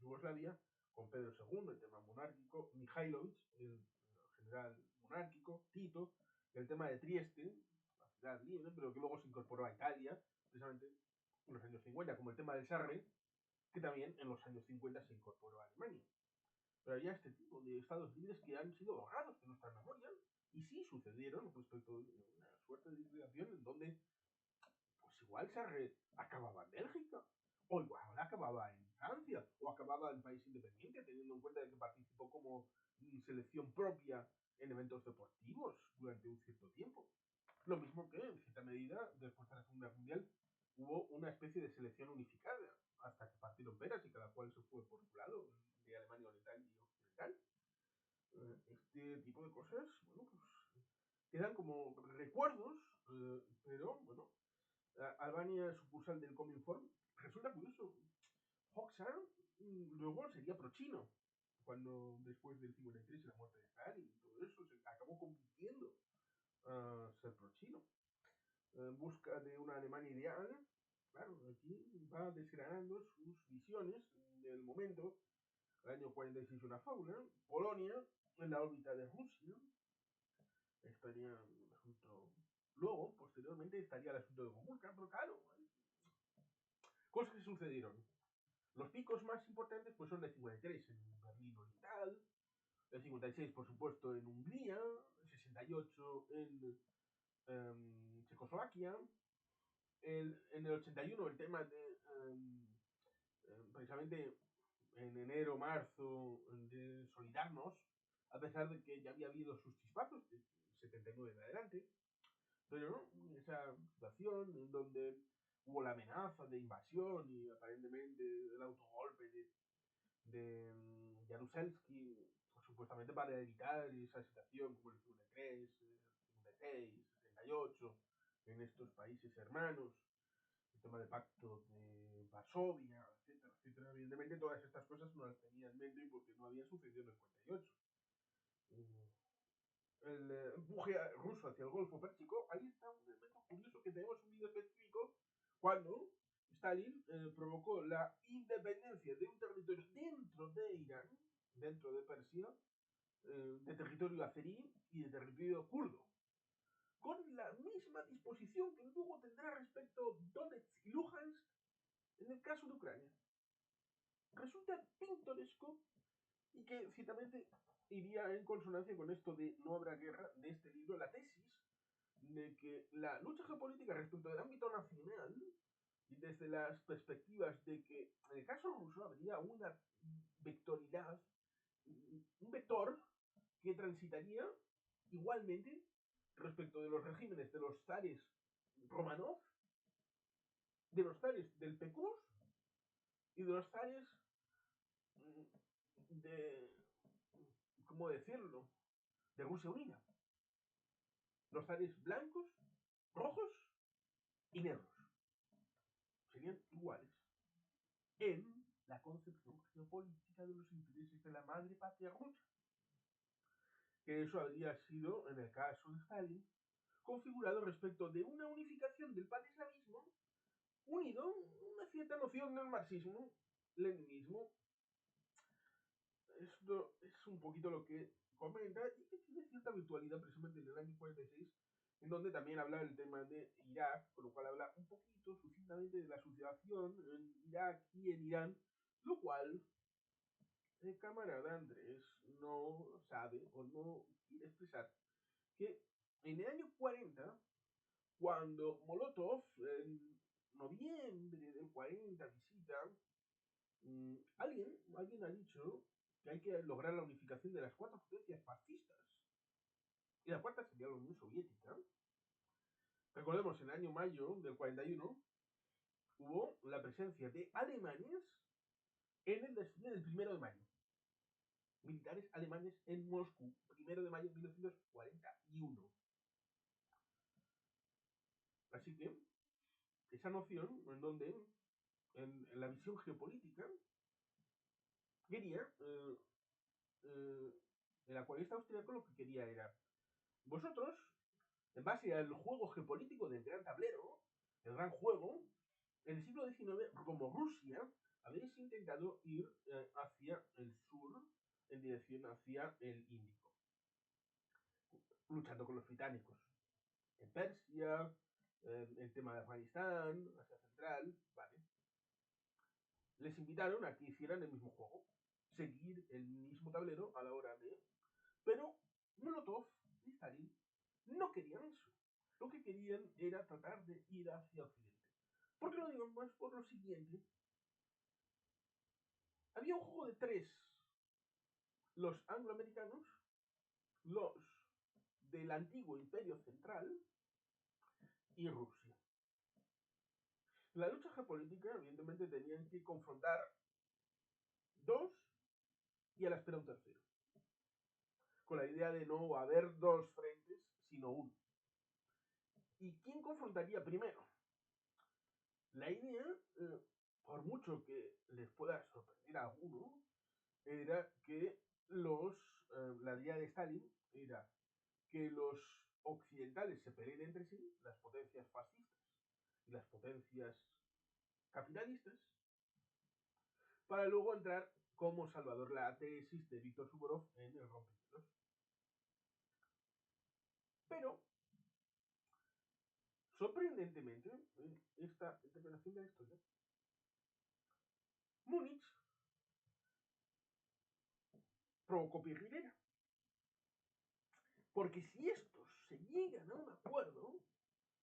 Yugoslavia, con Pedro II, el tema monárquico, Mihailovic, el general monárquico, Tito, el tema de Trieste, la ciudad libre, pero que luego se incorporó a Italia, precisamente en los años 50, como el tema del Sarre, que también en los años 50 se incorporó a Alemania. Pero había este tipo de estados libres que han sido borrados de nuestra memoria, y sí sucedieron respecto a una suerte de disgregación en donde pues igual Sarre acababa en Bélgica, o igual acababa en Francia, o acababa en país independiente, teniendo en cuenta de que participó como selección propia en eventos deportivos durante un cierto tiempo. Lo mismo que, en cierta medida, después de la Segunda Guerra Mundial, hubo una especie de selección unificada, hasta que partieron peras y cada cual se fue por su lado, de Alemania Oriental y Occidental. Este tipo de cosas, bueno, pues quedan como recuerdos, pero bueno, Albania, sucursal del Cominform, resulta curioso. Hoxha luego sería pro-chino, cuando después del 53 y la muerte de Stalin y todo eso, se acabó convirtiendo a ser pro-chino. En busca de una Alemania ideal, claro, aquí va desgranando sus visiones del momento. El año 46 una fábula, Polonia en la órbita de Rusia, estaría el asunto. Luego, posteriormente, estaría el asunto de Gomulka, pero claro, cosas que sucedieron. Los picos más importantes pues son el 53 en Berlín Oriental, el 56 por supuesto en Hungría, el 68 en Checoslovaquia, en el 81 el tema de precisamente en enero, marzo de Solidarnos, a pesar de que ya había habido sus chispazos de 79 en adelante, pero ¿no? Esa situación en donde hubo la amenaza de invasión y aparentemente el autogolpe de Jaruzelski, pues, supuestamente para evitar esa situación como el 53, 56, 68, en estos países hermanos, el tema del pacto de Varsovia, etcétera, etcétera. Evidentemente todas estas cosas no las tenía en mente porque no habían sucedido en el 58. El empuje ruso hacia el Golfo Pérsico, ahí está un elemento curioso que tenemos un vídeo específico cuando Stalin provocó la independencia de un territorio dentro de Irán, dentro de Persia, de territorio azerí y de territorio kurdo, con la misma disposición que luego tendrá respecto a Donetsk y Luhansk en el caso de Ucrania. Resulta pintoresco y que ciertamente iría en consonancia con esto de No habrá guerra de este libro, la tesis de que la lucha geopolítica respecto del ámbito nacional y desde las perspectivas de que en el caso ruso habría una vectoridad, un vector que transitaría igualmente respecto de los regímenes de los zares Romanov, de los zares del Pécrus y de los zares de, ¿cómo decirlo?, de Rusia Unida. Los zares blancos, rojos y negros serían iguales en la concepción geopolítica de los intereses de la madre patria rusa. Que eso habría sido, en el caso de Stalin, configurado respecto de una unificación del paneslavismo unido a una cierta noción del marxismo, leninismo. Esto es un poquito lo que comenta y que tiene cierta virtualidad precisamente en el año 46, en donde también habla del tema de Irak, con lo cual habla un poquito sucintamente de la situación en Irak y en Irán, lo cual el camarada Andrés no sabe o no quiere expresar que en el año 40, cuando Molotov en noviembre del 40 visita, alguien ha dicho que hay que lograr la unificación de las cuatro potencias fascistas. Y la cuarta sería la Unión Soviética. Recordemos, en el año mayo del 41 hubo la presencia de alemanes en el desfile del 1 de mayo. Militares alemanes en Moscú, 1 de mayo de 1941. Así que esa noción en donde en la visión geopolítica quería el acuarista austríaco lo que quería era vosotros, en base al juego geopolítico del gran tablero, el gran juego, en el siglo XIX, como Rusia, habéis intentado ir hacia el sur en dirección hacia el Índico, luchando con los británicos en Persia, el tema de Afganistán, Asia Central, ¿vale? Les invitaron a que hicieran el mismo juego, seguir el mismo tablero a la hora de... Pero Molotov y Stalin no querían eso. Lo que querían era tratar de ir hacia Occidente. ¿Por qué lo digo? Pues por lo siguiente. Había un juego de tres. Los angloamericanos, los del antiguo Imperio Central y Rusia. La lucha geopolítica, evidentemente, tenían que confrontar dos y a la espera un tercero. Con la idea de no haber dos frentes, sino uno. ¿Y quién confrontaría primero? La idea, por mucho que les pueda sorprender a alguno, era que la idea de Stalin era que los occidentales se peleen entre sí, las potencias fascistas y las potencias capitalistas, para luego entrar como salvador la tesis de Víctor Suvorov en el rompehielos. Pero, sorprendentemente, en esta interpretación de la historia, Múnich provocó pirrilera. Porque si estos se llegan a un acuerdo,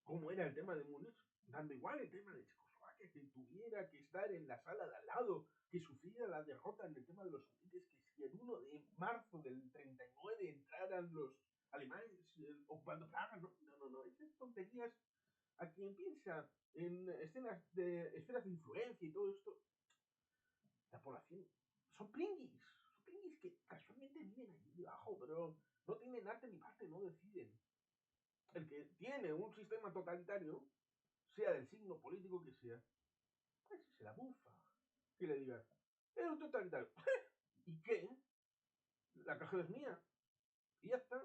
como era el tema de Múnich, dando igual el tema de Checoslovaquia, que tuviera que estar en la sala de al lado, que sufriera la derrota en el tema de los sudetes, que si el 1 de marzo del 39 entraran los alemanes ocupando Praga, no, esas tonterías, a quien piensa en esferas de influencia y todo esto, la población son pringuis que casualmente viven allí debajo, pero no tienen arte ni parte, no deciden. El que tiene un sistema totalitario, sea del signo político que sea, pues se la bufa. Que le digas, es un totalitario. ¿Y qué? La caja es mía. Y ya está.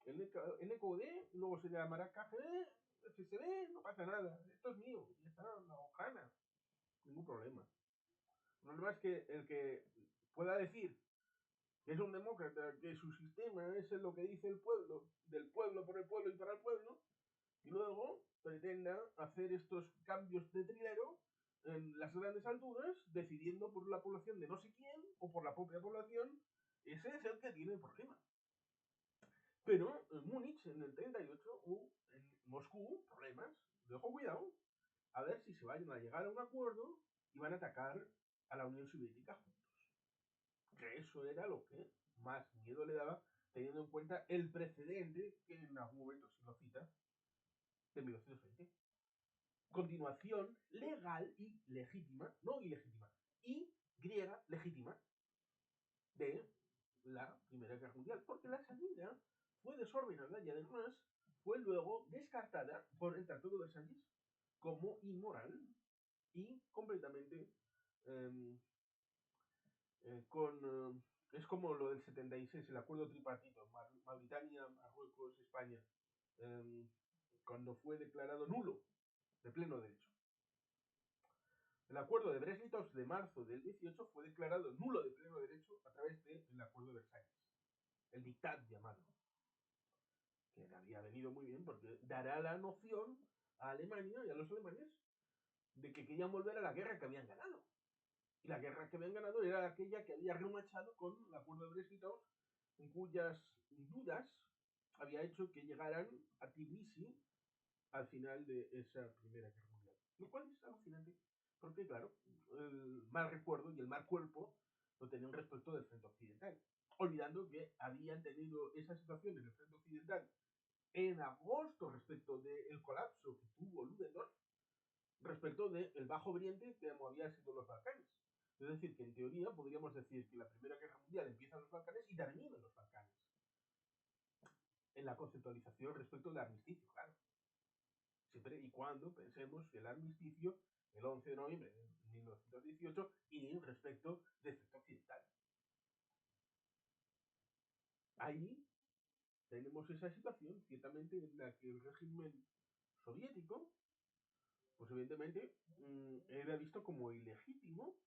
El NKVD, luego se llamará KGB, FSB, no pasa nada, esto es mío, y está la hojana, ningún problema. El problema es que el que pueda decir que es un demócrata, que su sistema es lo que dice el pueblo, del pueblo, por el pueblo y para el pueblo, y luego pretenda hacer estos cambios de trilero en las grandes alturas, decidiendo por la población de no sé quién o por la propia población, ese es el que tiene el problema. Pero en Múnich, en el 38, o en Moscú, problemas. De ojo, cuidado, a ver si se vayan a llegar a un acuerdo y van a atacar a la Unión Soviética juntos. Que eso era lo que más miedo le daba, teniendo en cuenta el precedente que en algún momento se lo cita de 1920. Continuación legal y legítima, no ilegítima, y griega legítima de la Primera Guerra Mundial, porque la salida fue desordenada y además fue luego descartada por el Tratado de Versalles como inmoral y completamente eh, es como lo del 76, el acuerdo tripartito, Mauritania, Marruecos, España, eh, cuando fue declarado nulo, de pleno derecho. El acuerdo de Brest-Litovsk de marzo del 18 fue declarado nulo de pleno derecho a través del acuerdo de Versalles, el dictat llamado, que le había venido muy bien porque dará la noción a Alemania y a los alemanes de que querían volver a la guerra que habían ganado. Y la guerra que habían ganado era aquella que había remachado con el acuerdo de Brest-Litovsk, en cuyas dudas había hecho que llegaran a Tbilisi al final de esa Primera Guerra Mundial. Lo cual es alucinante, porque claro, el mal recuerdo y el mal cuerpo lo tenían respecto del frente occidental, olvidando que habían tenido esa situación en el frente occidental en agosto respecto del colapso que tuvo Ludendorff, respecto del Bajo Oriente que había sido los Balcanes. Es decir, que en teoría podríamos decir que la Primera Guerra Mundial empieza en los Balcanes y termina en los Balcanes. En la conceptualización respecto del armisticio, claro. Siempre y cuando pensemos que el armisticio, el 11 de noviembre de 1918, y respecto del efecto occidental. Ahí tenemos esa situación, ciertamente, en la que el régimen soviético, pues evidentemente, era visto como ilegítimo,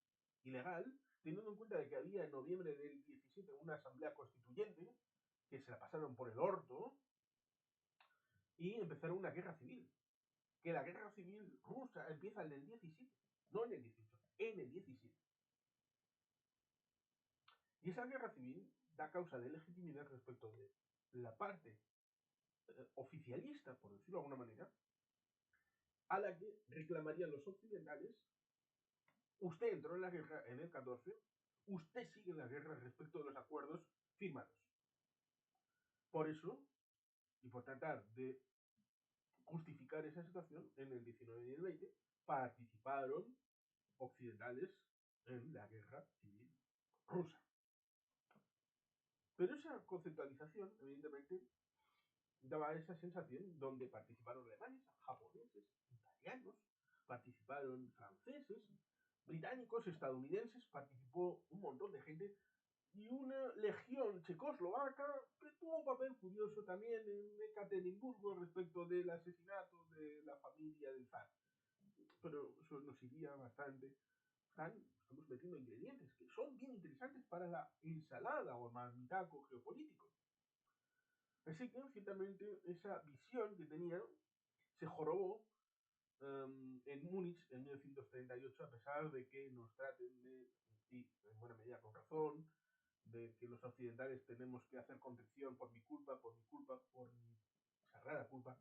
ilegal, teniendo en cuenta de que había en noviembre del 17 una asamblea constituyente, que se la pasaron por el orto, y empezaron una guerra civil. Que la guerra civil rusa empieza en el 17, no en el 18, en el 17. Y esa guerra civil da causa de legitimidad respecto de la parte oficialista, por decirlo de alguna manera, a la que reclamarían los occidentales: usted entró en la guerra en el 14, usted sigue en la guerra respecto de los acuerdos firmados. Por eso, y por tratar de justificar esa situación, en el 19 y el 20 participaron occidentales en la guerra civil rusa. Pero esa conceptualización, evidentemente, daba esa sensación donde participaron alemanes, japoneses, italianos, participaron franceses, británicos, estadounidenses, participó un montón de gente, y una legión checoslovaca que tuvo un papel curioso también en Ekaterimburgo respecto del asesinato de la familia del zar. Pero eso nos iría bastante. Estamos metiendo ingredientes que son bien interesantes para la ensalada o marmitaco geopolítico. Así que, ciertamente, esa visión que tenía se jorobó en Múnich en 1938, a pesar de que nos traten de, y en buena medida con razón, de que los occidentales tenemos que hacer contrición por mi culpa, por mi sagrada culpa,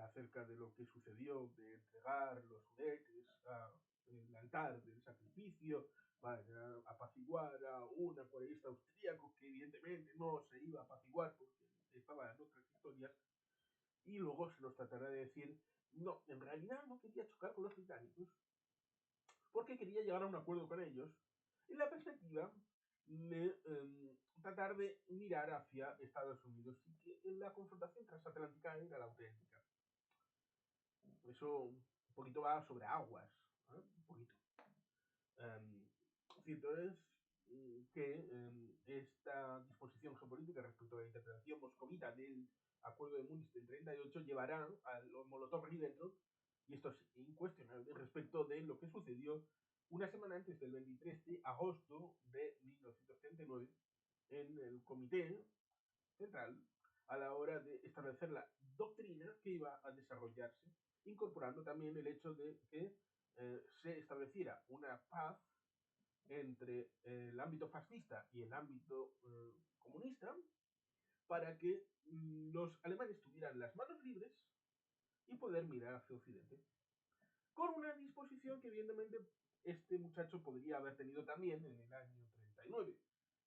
acerca de lo que sucedió, de entregar los juguetes al altar del sacrificio, para apaciguar a un acuarelista austríaco que evidentemente no se iba a apaciguar porque estaba en otras historias, y luego se nos tratará de decir: no, en realidad no quería chocar con los británicos porque quería llegar a un acuerdo con ellos en la perspectiva de tratar de mirar hacia Estados Unidos, y que la confrontación transatlántica era la auténtica. Eso un poquito va sobre aguas, un poquito. Cierto es que esta disposición geopolítica respecto a la interpretación moscovita del Acuerdo de Múnich del 38 llevará a los Molotov-Ribbentrop, y esto es incuestionable respecto de lo que sucedió una semana antes del 23 de agosto de 1939 en el Comité Central a la hora de establecer la doctrina que iba a desarrollarse, incorporando también el hecho de que se estableciera una paz entre el ámbito fascista y el ámbito comunista para que los alemanes tuvieran las manos libres y poder mirar hacia Occidente. Con una disposición que evidentemente este muchacho podría haber tenido también en el año 39.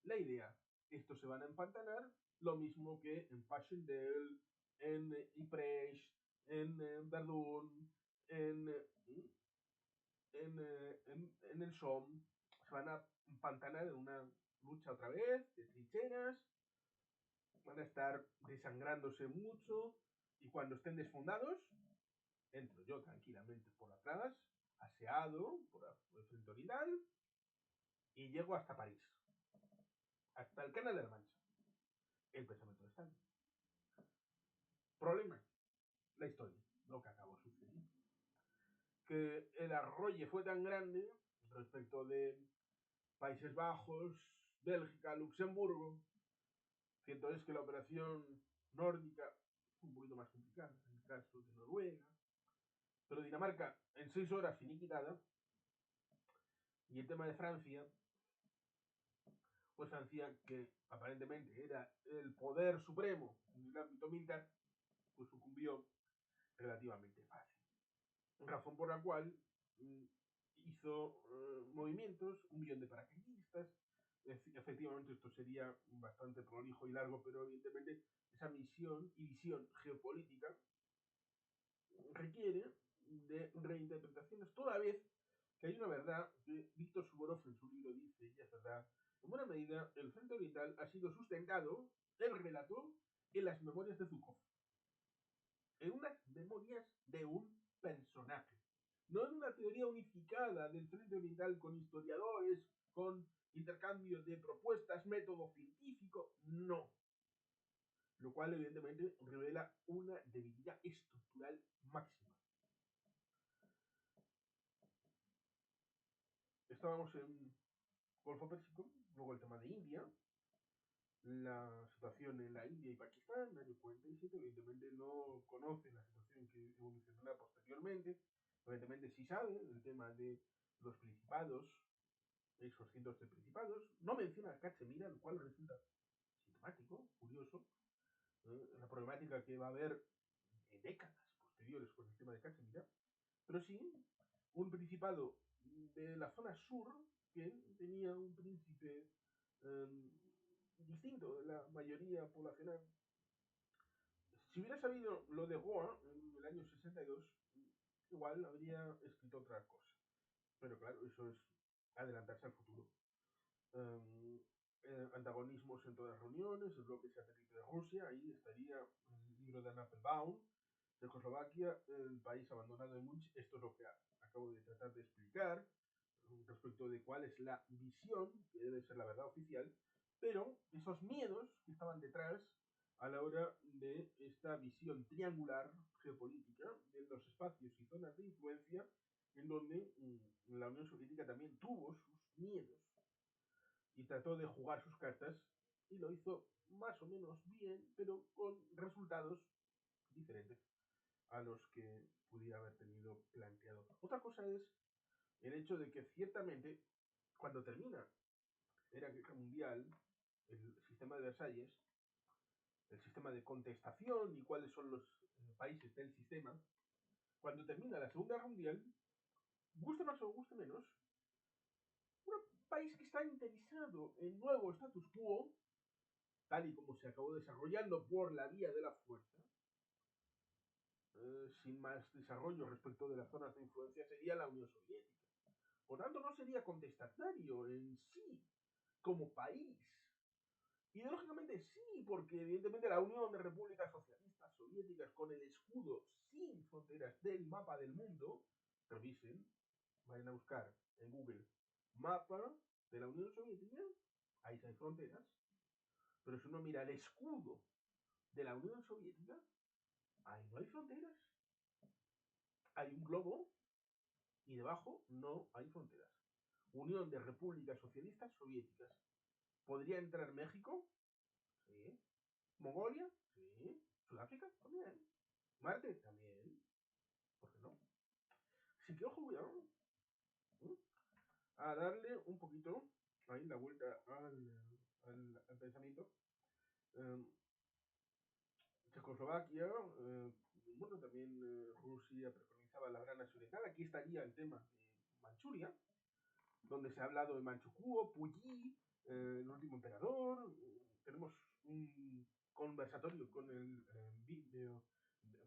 La idea, estos se van a empantanar, lo mismo que en Passchendaele, en Ypres, en Verdun, en, en el Somme, se van a empantanar en una lucha otra vez de trincheras, van a estar desangrándose mucho y cuando estén desfundados, entro yo tranquilamente por atrás, aseado por el frente oriental y llego hasta París, hasta el Canal de la Mancha, el pensamiento de Stalin. Problema, la historia, lo que acabó sucediendo. Que el arroyo fue tan grande respecto de Países Bajos, Bélgica, Luxemburgo, que entonces que la operación nórdica fue un poquito más complicada, en el caso de Noruega, pero Dinamarca en 6 horas finiquitada, y el tema de Francia, pues Francia, que aparentemente era el poder supremo en el ámbito militar, pues sucumbió relativamente fácil. Razón por la cual hizo movimientos, 1 millón de paracaidistas. Efectivamente, esto sería bastante prolijo y largo, pero evidentemente esa misión y visión geopolítica requiere de reinterpretaciones, toda vez que hay una verdad que Víctor Suvorov en su libro dice, y es verdad, en buena medida el Frente Oriental ha sido sustentado, el relato, en las memorias de Zhukov, en unas memorias de un personaje, no en una teoría unificada del Frente Oriental con historiadores, con intercambio de propuestas, método científico, no. Lo cual evidentemente revela una debilidad estructural máxima. Estábamos en Golfo Pérsico, luego el tema de India, la situación en la India y Pakistán, en el año 47, evidentemente no conoce la situación que evolucionará posteriormente, evidentemente sí sabe el tema de los principados, esos cientos de principados, no menciona a Cachemira, lo cual resulta sintomático, curioso, la problemática que va a haber en décadas posteriores con el tema de Cachemira, pero sí un principado de la zona sur que tenía un príncipe distinto de la mayoría poblacional. Si hubiera sabido lo de Goa en el año 62, igual habría escrito otra cosa. Pero claro, eso es adelantarse al futuro. Antagonismos en todas las reuniones, el bloque satélite de Rusia, ahí estaría el libro de Anna Applebaum, Checoslovaquia, el país abandonado de Munch. Esto es lo que acabo de tratar de explicar respecto de cuál es la visión, que debe ser la verdad oficial, pero esos miedos que estaban detrás a la hora de esta visión triangular geopolítica de los espacios y zonas de influencia en donde la Unión Soviética también tuvo sus miedos y trató de jugar sus cartas y lo hizo más o menos bien, pero con resultados diferentes a los que pudiera haber tenido planteado. Otra cosa es el hecho de que ciertamente cuando termina la guerra mundial, el sistema de Versalles, el sistema de contestación y cuáles son los países del sistema, cuando termina la Segunda Guerra Mundial, guste más o guste menos, un país que está interesado en nuevo status quo, tal y como se acabó desarrollando por la vía de la fuerza, sin más desarrollo respecto de las zonas de influencia, sería la Unión Soviética. Por tanto, no sería contestatario en sí, como país. Ideológicamente sí, porque evidentemente la Unión de Repúblicas Socialistas Soviéticas con el escudo sin fronteras del mapa del mundo, revisen, vayan a buscar en Google mapa de la Unión Soviética, ahí sí hay fronteras, pero si uno mira el escudo de la Unión Soviética, ahí no hay fronteras. Hay un globo y debajo no hay fronteras. Unión de Repúblicas Socialistas Soviéticas. ¿Podría entrar México? Sí. ¿Mongolia? Sí. ¿Sudáfrica? También. ¿Marte? También. ¿Por qué no? Así que ojo, cuidado. A darle un poquito ahí la vuelta al pensamiento. Eh, Checoslovaquia, bueno, también Rusia preconizaba la gran nacionalidad. Aquí estaría el tema de Manchuria, donde se ha hablado de Manchukuo, Puyi, el último emperador. Tenemos un conversatorio con el video,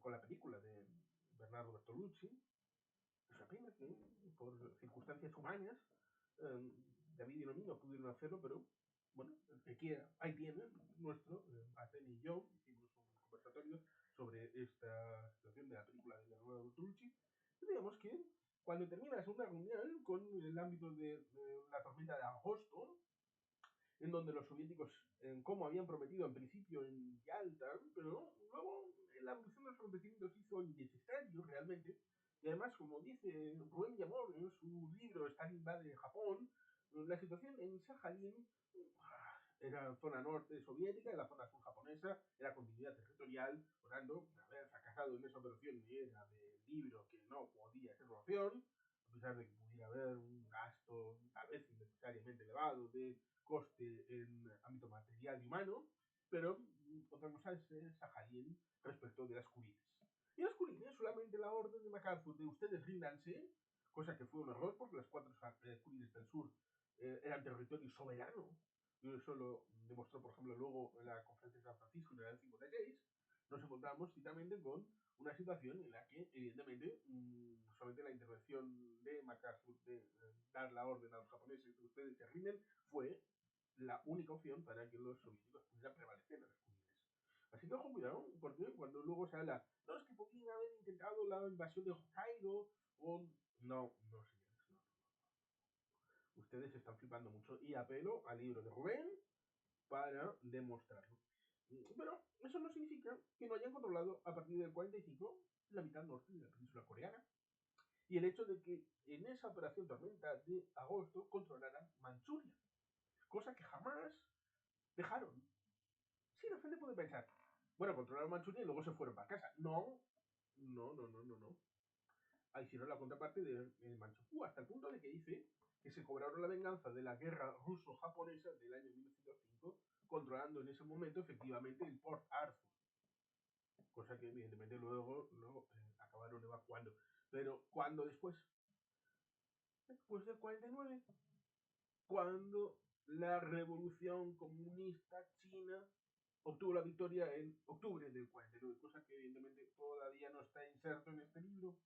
con la película de Bernardo Bertolucci. Es una pena que por circunstancias humanas David y Nomi no pudieron hacerlo, pero bueno, el que quiera, ahí tienen nuestro, Aten y yo hicimos un conversatorio sobre esta situación de la película de Bernardo Bertolucci. Y digamos que cuando termina la segunda reunión con el ámbito de la tormenta de agosto, en donde los soviéticos, como habían prometido en principio en Yalta, pero luego la evolución de los acontecimientos hizo innecesario realmente. Y además, como dice Rubén Villamor en su libro Stalin invade Japón, la situación en Sajalín era zona norte soviética y la zona sur japonesa era continuidad territorial, por tanto, haber fracasado en esa operación era del libro que no podía ser una opción, a pesar de que pudiera haber un gasto tal vez innecesariamente elevado de coste en ámbito material y humano, pero otra cosa es Sajalín respecto de las Kurines. Y las Kurines solamente la orden de MacArthur de ustedes ríndanse, cosa que fue un error porque las cuatro Kurines del sur eran territorio soberano. Y eso lo demostró, por ejemplo, luego en la conferencia de San Francisco en el año 56. Nos encontramos citamente con una situación en la que, evidentemente, solamente la intervención de MacArthur de dar la orden a los japoneses que ustedes se rinden fue la única opción para que los soviéticos pudieran prevalecer en las comunidades. Así que ojo, cuidado, porque cuando luego se habla, no, es que podrían haber intentado la invasión de Hokkaido, o... No, no, señores, no. Ustedes están flipando mucho y apelo al libro de Rubén para demostrarlo. Pero eso no significa que no hayan controlado a partir del 45 la mitad norte de la península coreana. Y el hecho de que en esa operación tormenta de agosto controlaran Manchuria. Cosa que jamás dejaron. Sí, la gente puede pensar, bueno, controlaron Manchuria y luego se fueron para casa. No, no, no, no, no, no. Hicieron la contraparte de Manchukuo hasta el punto de que dice que se cobraron la venganza de la guerra ruso-japonesa del año 1905, controlando en ese momento efectivamente el Port Arthur. Cosa que evidentemente luego acabaron evacuando. Pero cuando después del 49, cuando la revolución comunista china obtuvo la victoria en octubre del 49, cosa que evidentemente todavía no está inserto en este libro,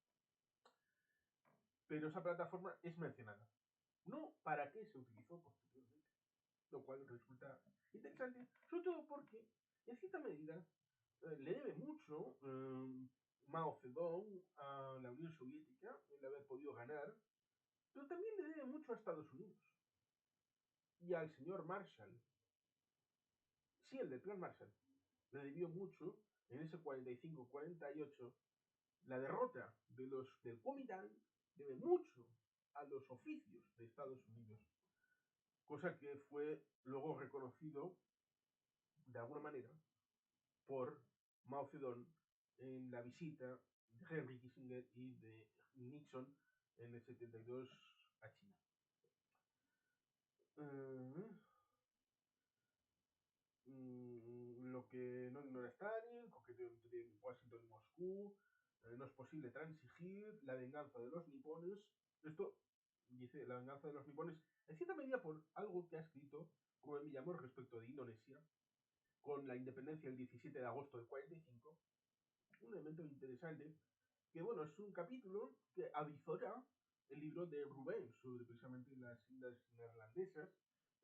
pero esa plataforma es mencionada. No para qué se utilizó posteriormente, lo cual resulta interesante, sobre todo porque en cierta medida le debe mucho Mao Zedong a la Unión Soviética el haber podido ganar, pero también le debe mucho a Estados Unidos y al señor Marshall. Sí, el del plan Marshall le debió mucho en ese 45-48. La derrota del Kuomintang debe mucho a los oficios de Estados Unidos, cosa que fue luego reconocido de alguna manera por Mao Zedong en la visita de Henry Kissinger y de Nixon en el 72 a China. Lo que no ignora Stalin, coqueteo entre Washington y Moscú, no es posible transigir, la venganza de los nipones. Esto dice la venganza de los nipones, en cierta medida por algo que ha escrito Rubén Villamor respecto de Indonesia, con la independencia el 17 de agosto del 45. Un elemento interesante, que bueno, es un capítulo que avizora el libro de Rubén sobre precisamente las islas neerlandesas,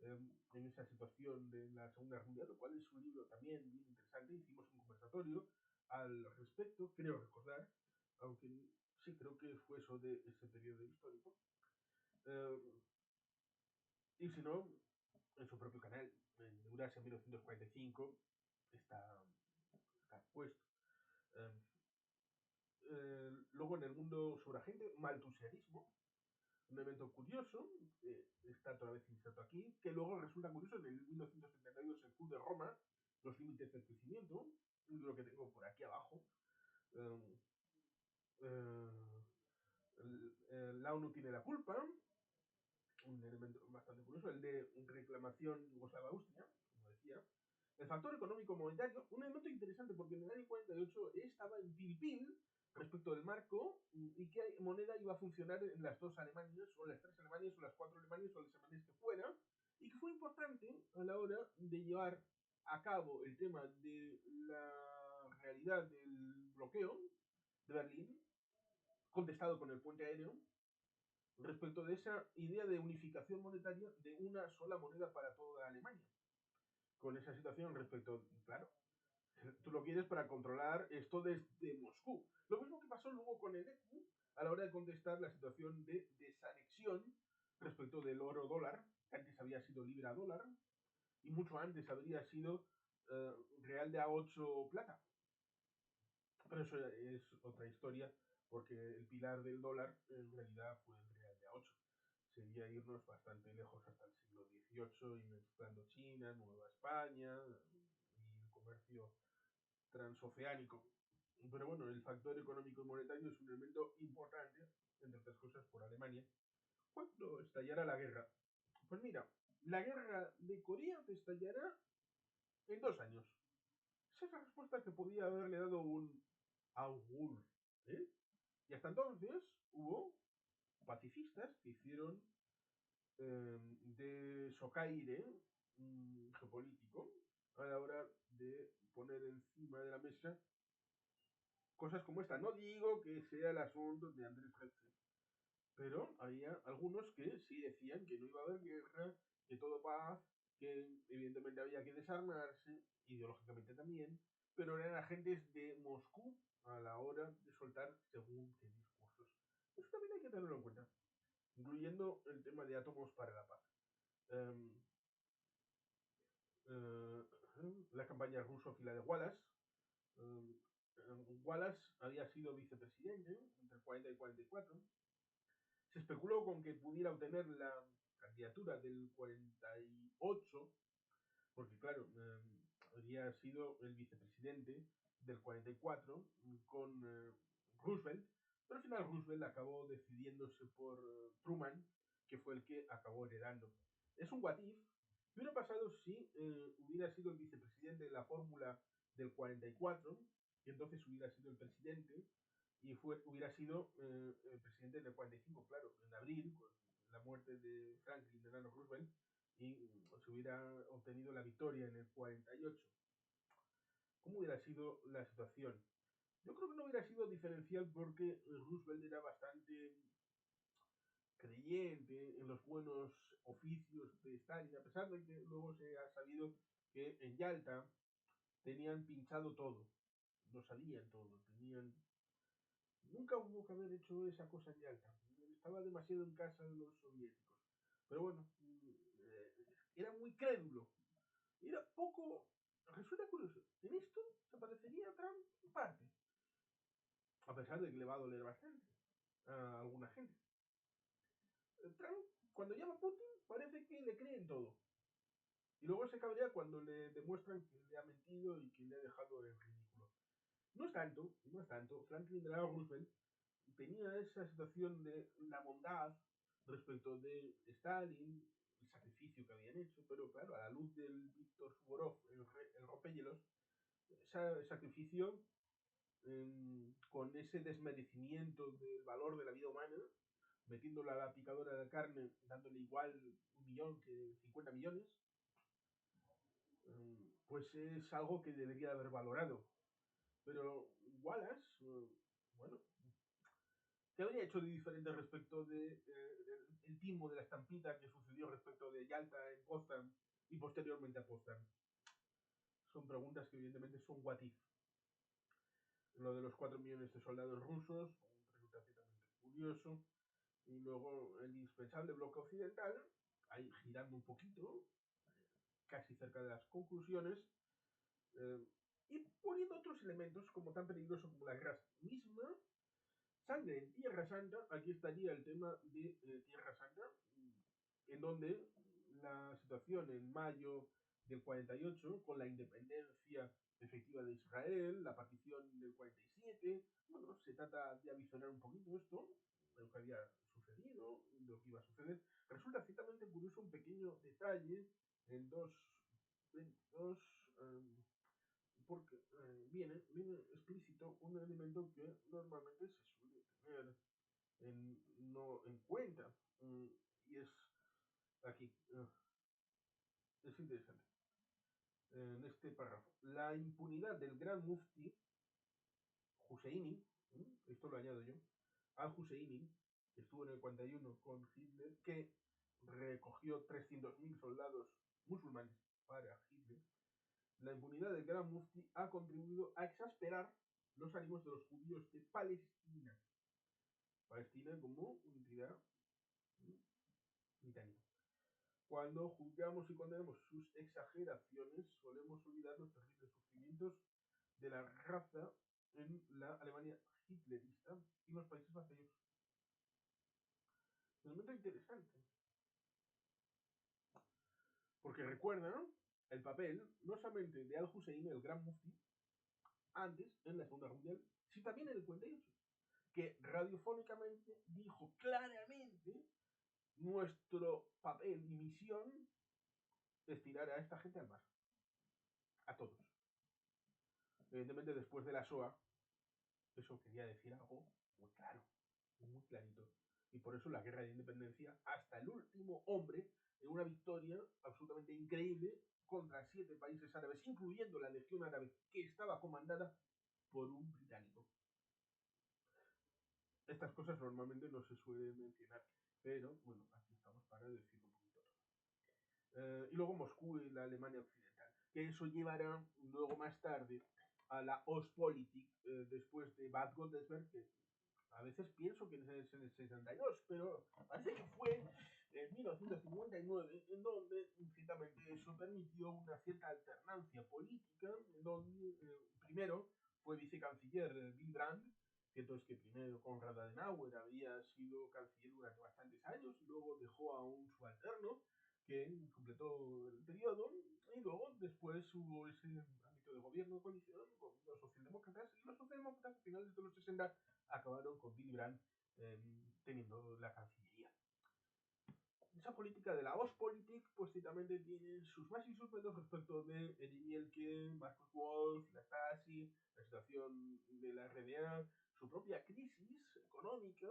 en esa situación de la Segunda Guerra Mundial, lo cual es un libro también bien interesante. Hicimos un conversatorio al respecto, creo recordar, aunque sí creo que fue eso de ese periodo histórico. Y si no, en su propio canal, en Eurasia 1945, está puesto. Luego en el mundo subragente, maltusianismo, un evento curioso, está otra vez inserto aquí, que luego resulta curioso en el 1972 el Club de Roma, los límites del crecimiento, un libro que tengo por aquí abajo. Eh, la ONU tiene la culpa, un elemento bastante curioso, el de reclamación Yugoslava-Austria, como decía. El factor económico monetario, un elemento interesante porque en el año 48 estaba en pil respecto del marco y qué moneda iba a funcionar en las dos Alemanias, o las tres Alemanias, o las cuatro Alemanias, o las Alemanias que fuera, y que fue importante a la hora de llevar a cabo el tema de la realidad del bloqueo de Berlín, contestado con el puente aéreo, respecto de esa idea de unificación monetaria de una sola moneda para toda Alemania. Con esa situación respecto, claro, tú lo quieres para controlar esto desde Moscú. Lo mismo que pasó luego con el ECU a la hora de contestar la situación de desanexión respecto del oro dólar, que antes había sido libra dólar, y mucho antes habría sido real de A8 plata. Pero eso es otra historia, porque el pilar del dólar en realidad fue el real de A8. Sería irnos bastante lejos hasta el siglo XVIII y mezclando China, Nueva España y el comercio transoceánico. Pero bueno, el factor económico y monetario es un elemento importante, entre otras cosas, por Alemania. ¿Cuándo estallará la guerra? Pues mira, la guerra de Corea estallará en 2 años. Esa es la respuesta que podía haberle dado un augur. ¿Eh? Y hasta entonces hubo pacifistas que hicieron de socaire geopolítico a la hora de poner encima de la mesa cosas como esta. No digo que sea el asunto de Andrés Hetze, pero había algunos que sí decían que no iba a haber guerra, que todo paz, que evidentemente había que desarmarse, ideológicamente también, pero eran agentes de Moscú a la hora de soltar según qué discursos. Eso también hay que tenerlo en cuenta, incluyendo el tema de átomos para la paz. Um, la campaña ruso-fila de Wallace. Um, Wallace había sido vicepresidente entre el 40 y 44. Se especuló con que pudiera obtener la candidatura del 48, porque claro, habría sido el vicepresidente del 44 con Roosevelt, pero al final Roosevelt acabó decidiéndose por Truman, que fue el que acabó heredando. Es un what if. ¿Qué hubiera pasado si hubiera sido el vicepresidente de la fórmula del 44 y entonces hubiera sido el presidente y hubiera sido el presidente del 45, claro, en abril, con la muerte de Franklin Delano Roosevelt, y se hubiera obtenido la victoria en el 48? ¿Cómo hubiera sido la situación? Yo creo que no hubiera sido diferencial porque Roosevelt era bastante creyente en los buenos oficios de Stalin, a pesar de que luego se ha sabido que en Yalta tenían pinchado todo, lo sabían todo, tenían... Nunca hubo que haber hecho esa cosa en Yalta, estaba demasiado en casa de los soviéticos. Pero bueno, era muy crédulo, era poco... Resulta curioso, en esto se parecería a Trump en parte, a pesar de que le va a doler bastante a alguna gente. Trump, cuando llama a Putin, parece que le cree en todo. Y luego se cabrea cuando le demuestran que le ha mentido y que le ha dejado en ridículo. No es tanto, no es tanto. Franklin Delano Roosevelt tenía esa situación de la bondad respecto de Stalin, el sacrificio que habían hecho, pero claro, a la luz del Víctor Suvorov, el rompehielos, ese sacrificio con ese desmerecimiento del valor de la vida humana, metiéndola a la picadora de carne, dándole igual 1 millón que 50 millones, pues es algo que debería haber valorado. Pero Wallace, bueno, ¿qué habría hecho de diferente respecto de el timo de la estampita que sucedió respecto de Yalta en Potsdam y posteriormente a Potsdam? Son preguntas que evidentemente son what if. Lo de los 4 millones de soldados rusos, resulta ciertamente curioso. Y luego el indispensable bloque occidental, ahí girando un poquito, casi cerca de las conclusiones, y poniendo otros elementos como tan peligrosos como la guerra misma, sangre en Tierra Santa. Aquí estaría el tema de Tierra Santa, en donde la situación en mayo del 48, con la independencia efectiva de Israel, la partición del 47, bueno, se trata de avisonar un poquito esto, de lo que había sucedido, de lo que iba a suceder. Resulta ciertamente curioso un pequeño detalle en dos porque viene explícito un elemento que normalmente se suele tener no en cuenta, y es aquí, es interesante, en este párrafo. La impunidad del gran mufti Husseini, esto lo añado yo, al-Husseini, que estuvo en el 41 con Hitler, que recogió 300.000 soldados musulmanes para Hitler. La impunidad del gran mufti ha contribuido a exasperar los ánimos de los judíos de Palestina. Palestina como unidad británica. Cuando juzgamos y condenamos sus exageraciones, solemos olvidar los terribles sufrimientos de la raza en la Alemania hitlerista y los países vacíos. Un elemento interesante. Porque recuerdan el papel no solamente de Al-Hussein, el gran mufti, antes, en la Segunda Guerra Mundial, sino también en el 48, que radiofónicamente dijo claramente: nuestro papel y misión es tirar a esta gente al mar. A todos. Evidentemente, después de la SOA, eso quería decir algo muy claro, muy clarito. Y por eso la guerra de independencia, hasta el último hombre, en una victoria absolutamente increíble contra 7 países árabes, incluyendo la Legión Árabe, que estaba comandada por un británico. Estas cosas normalmente no se suelen mencionar, pero bueno, aquí estamos para decirlo un poquito todo. Y luego Moscú y la Alemania Occidental, que eso llevará luego más tarde a la Ostpolitik, después de Bad Godesberg, que a veces pienso que es en el 62, pero parece que fue en 1959, en donde ciertamente eso permitió una cierta alternancia política, en donde primero fue vicecanciller Willy Brandt. Cierto es que primero Konrad Adenauer había sido canciller durante bastantes años, y luego dejó a un subalterno que completó el periodo, y luego después hubo ese ámbito de gobierno de coalición con los socialdemócratas, y los socialdemócratas a finales de los 60 acabaron con Willy Brandt teniendo la cancillería. Esa política de la Ostpolitik, pues ciertamente tiene sus más y sus menos respecto de Erich Mielke, Markus Wolf, la Stasi, la situación de la RDA, su propia crisis económica,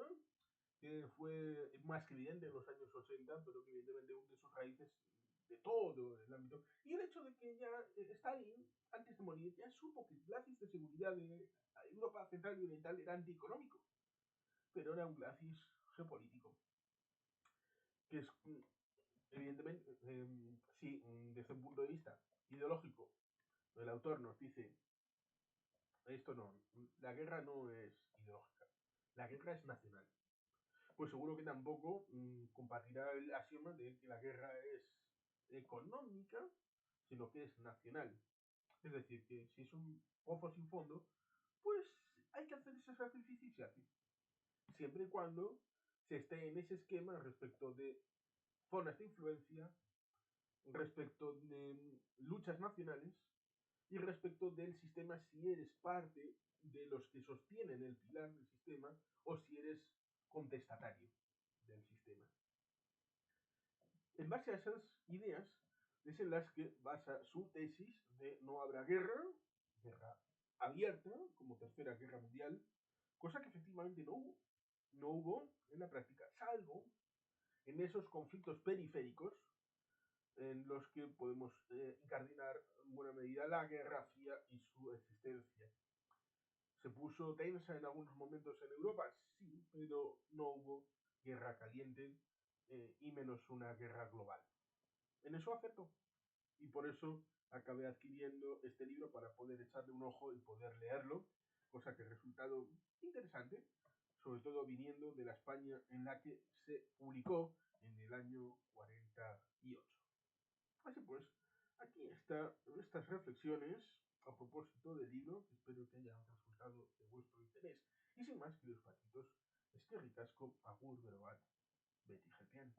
que fue más que evidente en los años 80, pero que evidentemente hunde sus raíces de todo el ámbito. Y el hecho de que ya Stalin, antes de morir, ya supo que el glacis de seguridad de Europa Central y Oriental era antieconómico, pero era un glacis geopolítico, que es, evidentemente, sí, desde un punto de vista ideológico, el autor nos dice, esto no, la guerra no es ideológica, la guerra es nacional. Pues seguro que tampoco compartirá el axioma de que la guerra es económica, sino que es nacional. Es decir, que si es un pozo sin fondo, pues hay que hacer ese sacrificio y se hace. Siempre y cuando se esté en ese esquema respecto de zonas de influencia, respecto de luchas nacionales y respecto del sistema, si eres parte de los que sostienen el pilar del sistema o si eres contestatario del sistema. En base a esas ideas es en las que basa su tesis de no habrá guerra abierta, como tercera guerra mundial, cosa que efectivamente no hubo. No hubo en la práctica, salvo en esos conflictos periféricos en los que podemos incardinar en buena medida la Guerra Fría y su existencia. ¿Se puso tensa en algunos momentos en Europa? Sí, pero no hubo guerra caliente y menos una guerra global. En eso acertó. Y por eso acabé adquiriendo este libro para poder echarle un ojo y poder leerlo, cosa que ha resultado interesante, sobre todo viniendo de la España en la que se publicó en el año 48. Así pues, aquí están estas reflexiones a propósito del libro, que espero que haya resultado de vuestro interés. Y sin más, queridos patitos, eskerrik asko, agur, berobat, beti jepian.